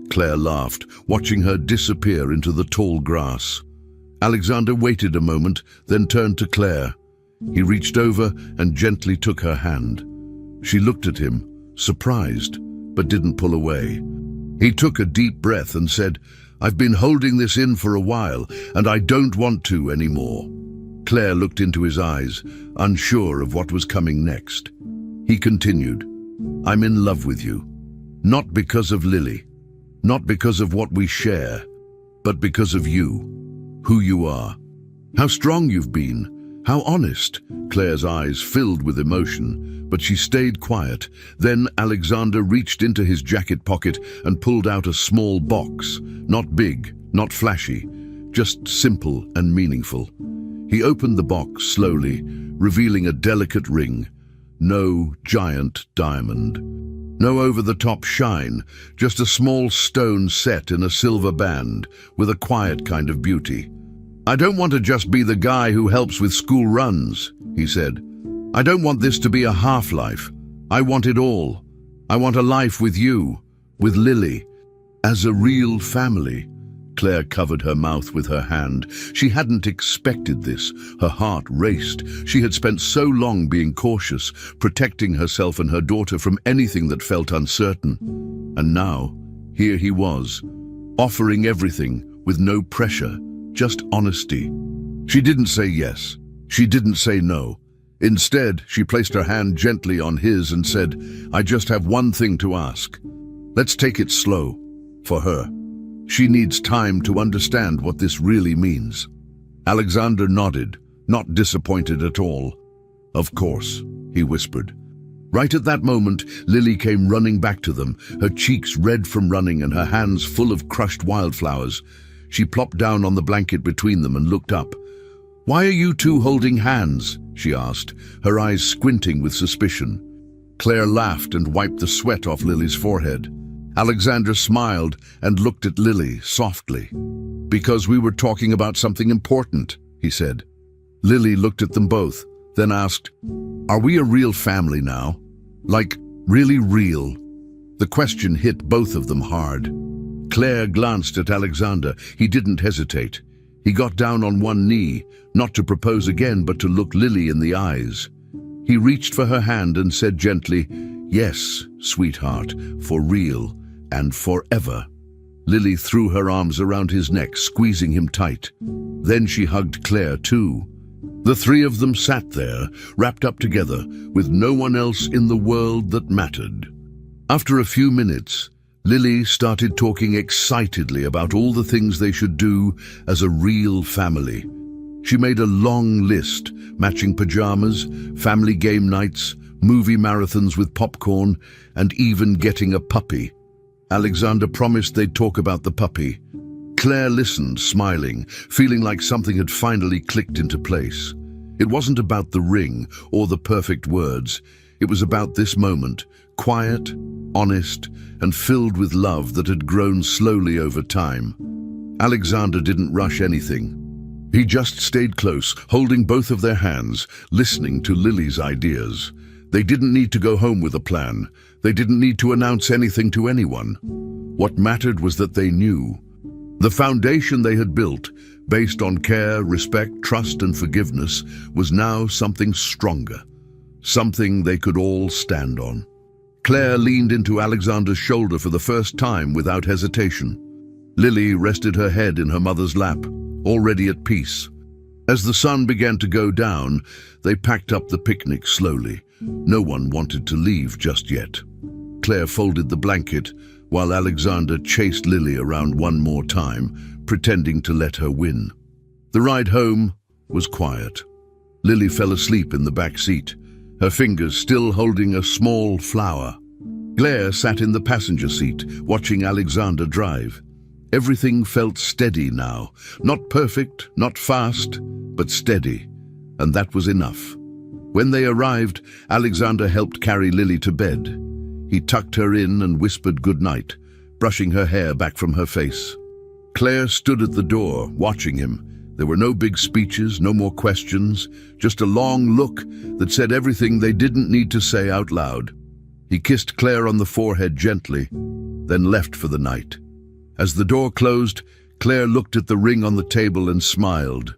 Claire laughed, watching her disappear into the tall grass. Alexander waited a moment, then turned to Claire. He reached over and gently took her hand. She looked at him, surprised, but didn't pull away. He took a deep breath and said, "I've been holding this in for a while, and I don't want to anymore." Claire looked into his eyes, unsure of what was coming next. He continued, "I'm in love with you. Not because of Lily, not because of what we share, but because of you, who you are, how strong you've been, how honest." Claire's eyes filled with emotion, but she stayed quiet. Then Alexander reached into his jacket pocket and pulled out a small box, not big, not flashy, just simple and meaningful. He opened the box slowly, revealing a delicate ring. No giant diamond. No over-the-top shine, just a small stone set in a silver band, with a quiet kind of beauty. "I don't want to just be the guy who helps with school runs," he said. "I don't want this to be a half-life. I want it all. I want a life with you, with Lily, as a real family." Claire covered her mouth with her hand. She hadn't expected this. Her heart raced. She had spent so long being cautious, protecting herself and her daughter from anything that felt uncertain. And now, here he was, offering everything with no pressure, just honesty. She didn't say yes. She didn't say no. Instead, she placed her hand gently on his and said, "I just have one thing to ask. Let's take it slow, for her. She needs time to understand what this really means." Alexander nodded, not disappointed at all. "Of course," he whispered. Right at that moment, Lily came running back to them, her cheeks red from running and her hands full of crushed wildflowers. She plopped down on the blanket between them and looked up. "Why are you two holding hands?" she asked, her eyes squinting with suspicion. Claire laughed and wiped the sweat off Lily's forehead. Alexander smiled and looked at Lily softly. "Because we were talking about something important," he said. Lily looked at them both, then asked, "Are we a real family now? Like, really real?" The question hit both of them hard. Claire glanced at Alexander. He didn't hesitate. He got down on one knee, not to propose again, but to look Lily in the eyes. He reached for her hand and said gently, "Yes, sweetheart, for real and forever." Lily threw her arms around his neck, squeezing him tight. Then she hugged Claire too. The three of them sat there, wrapped up together, with no one else in the world that mattered. After a few minutes, Lily started talking excitedly about all the things they should do as a real family. She made a long list, matching pajamas, family game nights, movie marathons with popcorn, and even getting a puppy. Alexander promised they'd talk about the puppy. Claire listened, smiling, feeling like something had finally clicked into place. It wasn't about the ring or the perfect words. It was about this moment, quiet, honest, and filled with love that had grown slowly over time. Alexander didn't rush anything. He just stayed close, holding both of their hands, listening to Lily's ideas. They didn't need to go home with a plan. They didn't need to announce anything to anyone. What mattered was that they knew. The foundation they had built, based on care, respect, trust, and forgiveness, was now something stronger, something they could all stand on. Claire leaned into Alexander's shoulder for the first time without hesitation. Lily rested her head in her mother's lap, already at peace. As the sun began to go down, they packed up the picnic slowly. No one wanted to leave just yet. Claire folded the blanket, while Alexander chased Lily around one more time, pretending to let her win. The ride home was quiet. Lily fell asleep in the back seat, her fingers still holding a small flower. Claire sat in the passenger seat, watching Alexander drive. Everything felt steady now. Not perfect, not fast, but steady. And that was enough. When they arrived, Alexander helped carry Lily to bed. He tucked her in and whispered goodnight, brushing her hair back from her face. Claire stood at the door, watching him. There were no big speeches, no more questions, just a long look that said everything they didn't need to say out loud. He kissed Claire on the forehead gently, then left for the night. As the door closed, Claire looked at the ring on the table and smiled.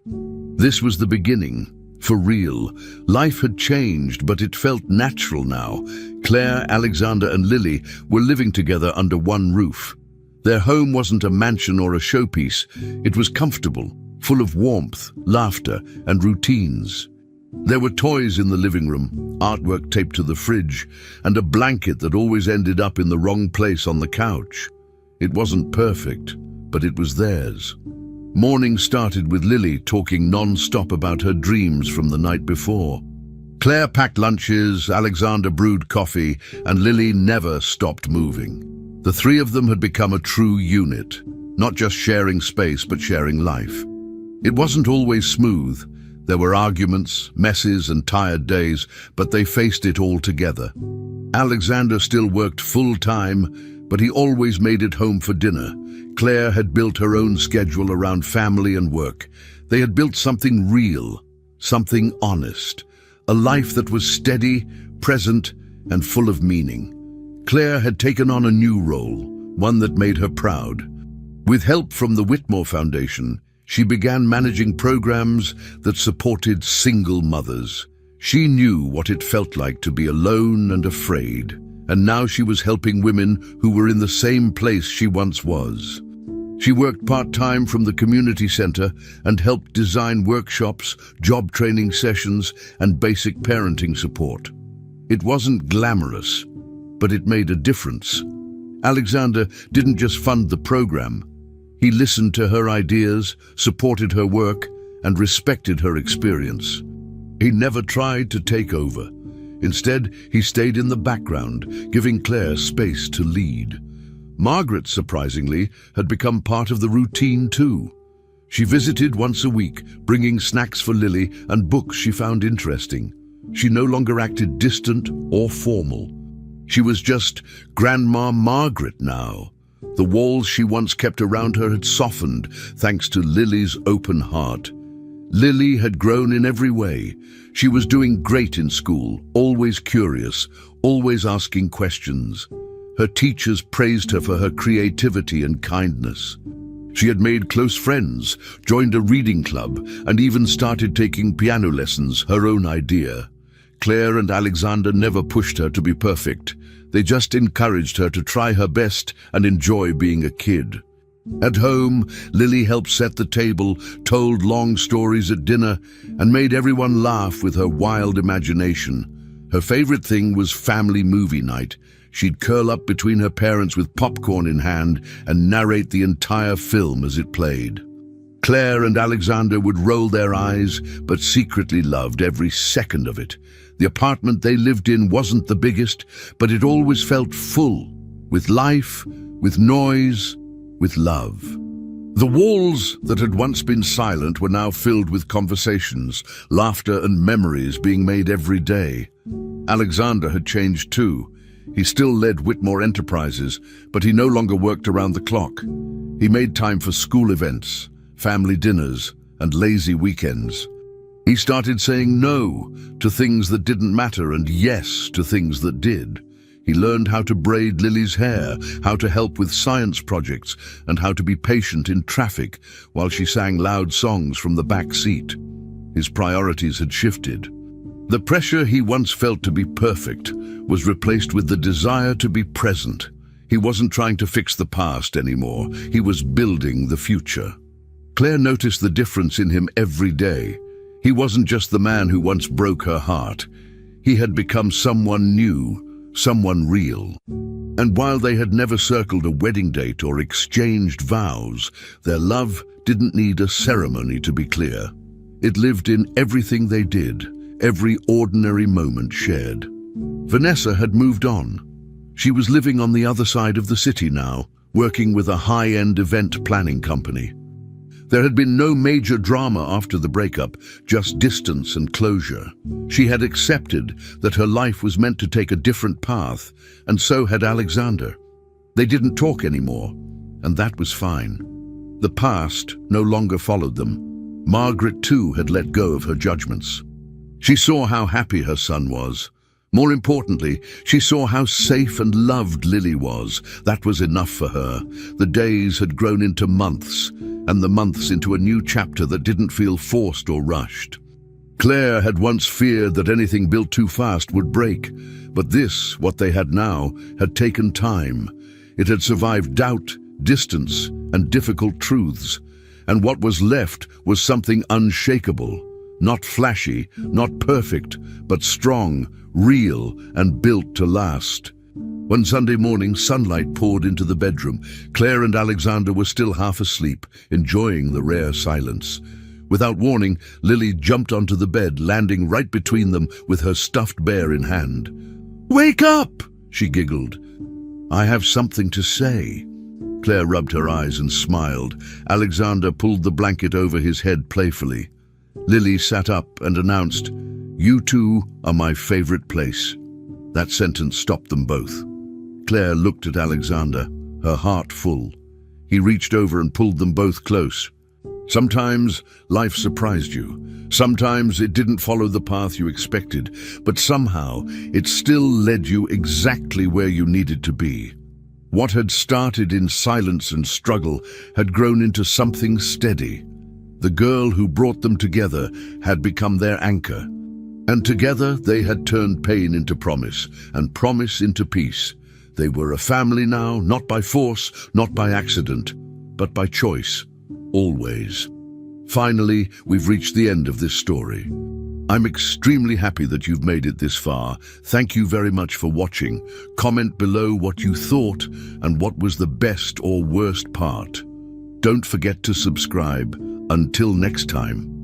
This was the beginning, for real. Life had changed, but it felt natural now. Claire, Alexander, and Lily were living together under one roof. Their home wasn't a mansion or a showpiece. It was comfortable, full of warmth, laughter, and routines. There were toys in the living room, artwork taped to the fridge, and a blanket that always ended up in the wrong place on the couch. It wasn't perfect, but it was theirs. Morning started with Lily talking non-stop about her dreams from the night before. Claire packed lunches, Alexander brewed coffee, and Lily never stopped moving. The three of them had become a true unit, not just sharing space, but sharing life. It wasn't always smooth. There were arguments, messes, and tired days, but they faced it all together. Alexander still worked full-time, but he always made it home for dinner. Claire had built her own schedule around family and work. They had built something real, something honest, a life that was steady, present, and full of meaning. Claire had taken on a new role, one that made her proud. With help from the Whitmore Foundation, she began managing programs that supported single mothers. She knew what it felt like to be alone and afraid, and now she was helping women who were in the same place she once was. She worked part-time from the community center and helped design workshops, job training sessions, and basic parenting support. It wasn't glamorous, but it made a difference. Alexander didn't just fund the program. He listened to her ideas, supported her work, and respected her experience. He never tried to take over. Instead, he stayed in the background, giving Claire space to lead. Margaret, surprisingly, had become part of the routine too. She visited once a week, bringing snacks for Lily and books she found interesting. She no longer acted distant or formal. She was just Grandma Margaret now. The walls she once kept around her had softened, thanks to Lily's open heart. Lily had grown in every way. She was doing great in school, always curious, always asking questions. Her teachers praised her for her creativity and kindness. She had made close friends, joined a reading club, and even started taking piano lessons, her own idea. Claire and Alexander never pushed her to be perfect. They just encouraged her to try her best and enjoy being a kid. At home, Lily helped set the table, told long stories at dinner, and made everyone laugh with her wild imagination. Her favorite thing was family movie night. She'd curl up between her parents with popcorn in hand and narrate the entire film as it played. Claire and Alexander would roll their eyes, but secretly loved every second of it. The apartment they lived in wasn't the biggest, but it always felt full, with life, with noise, with love. The walls that had once been silent were now filled with conversations, laughter and memories being made every day. Alexander had changed too. He still led Whitmore Enterprises, but he no longer worked around the clock. He made time for school events, family dinners, and lazy weekends. He started saying no to things that didn't matter and yes to things that did. He learned how to braid Lily's hair, how to help with science projects, and how to be patient in traffic while she sang loud songs from the back seat. His priorities had shifted. The pressure he once felt to be perfect was replaced with the desire to be present. He wasn't trying to fix the past anymore. He was building the future. Claire noticed the difference in him every day. He wasn't just the man who once broke her heart. He had become someone new, someone real. And while they had never circled a wedding date or exchanged vows, their love didn't need a ceremony to be clear. It lived in everything they did, every ordinary moment shared. Vanessa had moved on. She was living on the other side of the city now, working with a high-end event planning company. There had been no major drama after the breakup, just distance and closure. She had accepted that her life was meant to take a different path, and so had Alexander. They didn't talk anymore, and that was fine. The past no longer followed them. Margaret, too, had let go of her judgments. She saw how happy her son was. More importantly, she saw how safe and loved Lily was. That was enough for her. The days had grown into months, and the months into a new chapter that didn't feel forced or rushed. Claire had once feared that anything built too fast would break, but this, what they had now, had taken time. It had survived doubt, distance, and difficult truths, and what was left was something unshakable. Not flashy, not perfect, but strong, real, and built to last. One Sunday morning, sunlight poured into the bedroom. Claire and Alexander were still half asleep, enjoying the rare silence. Without warning, Lily jumped onto the bed, landing right between them with her stuffed bear in hand. "Wake up!" she giggled. "I have something to say." Claire rubbed her eyes and smiled. Alexander pulled the blanket over his head playfully. Lily sat up and announced, "You two are my favorite place." That sentence stopped them both. Claire looked at Alexander, her heart full. He reached over and pulled them both close. Sometimes life surprised you. Sometimes it didn't follow the path you expected, but somehow it still led you exactly where you needed to be. What had started in silence and struggle had grown into something steady. The girl who brought them together had become their anchor. And together they had turned pain into promise, and promise into peace. They were a family now, not by force, not by accident, but by choice, always. Finally, we've reached the end of this story. I'm extremely happy that you've made it this far. Thank you very much for watching. Comment below what you thought and what was the best or worst part. Don't forget to subscribe. Until next time.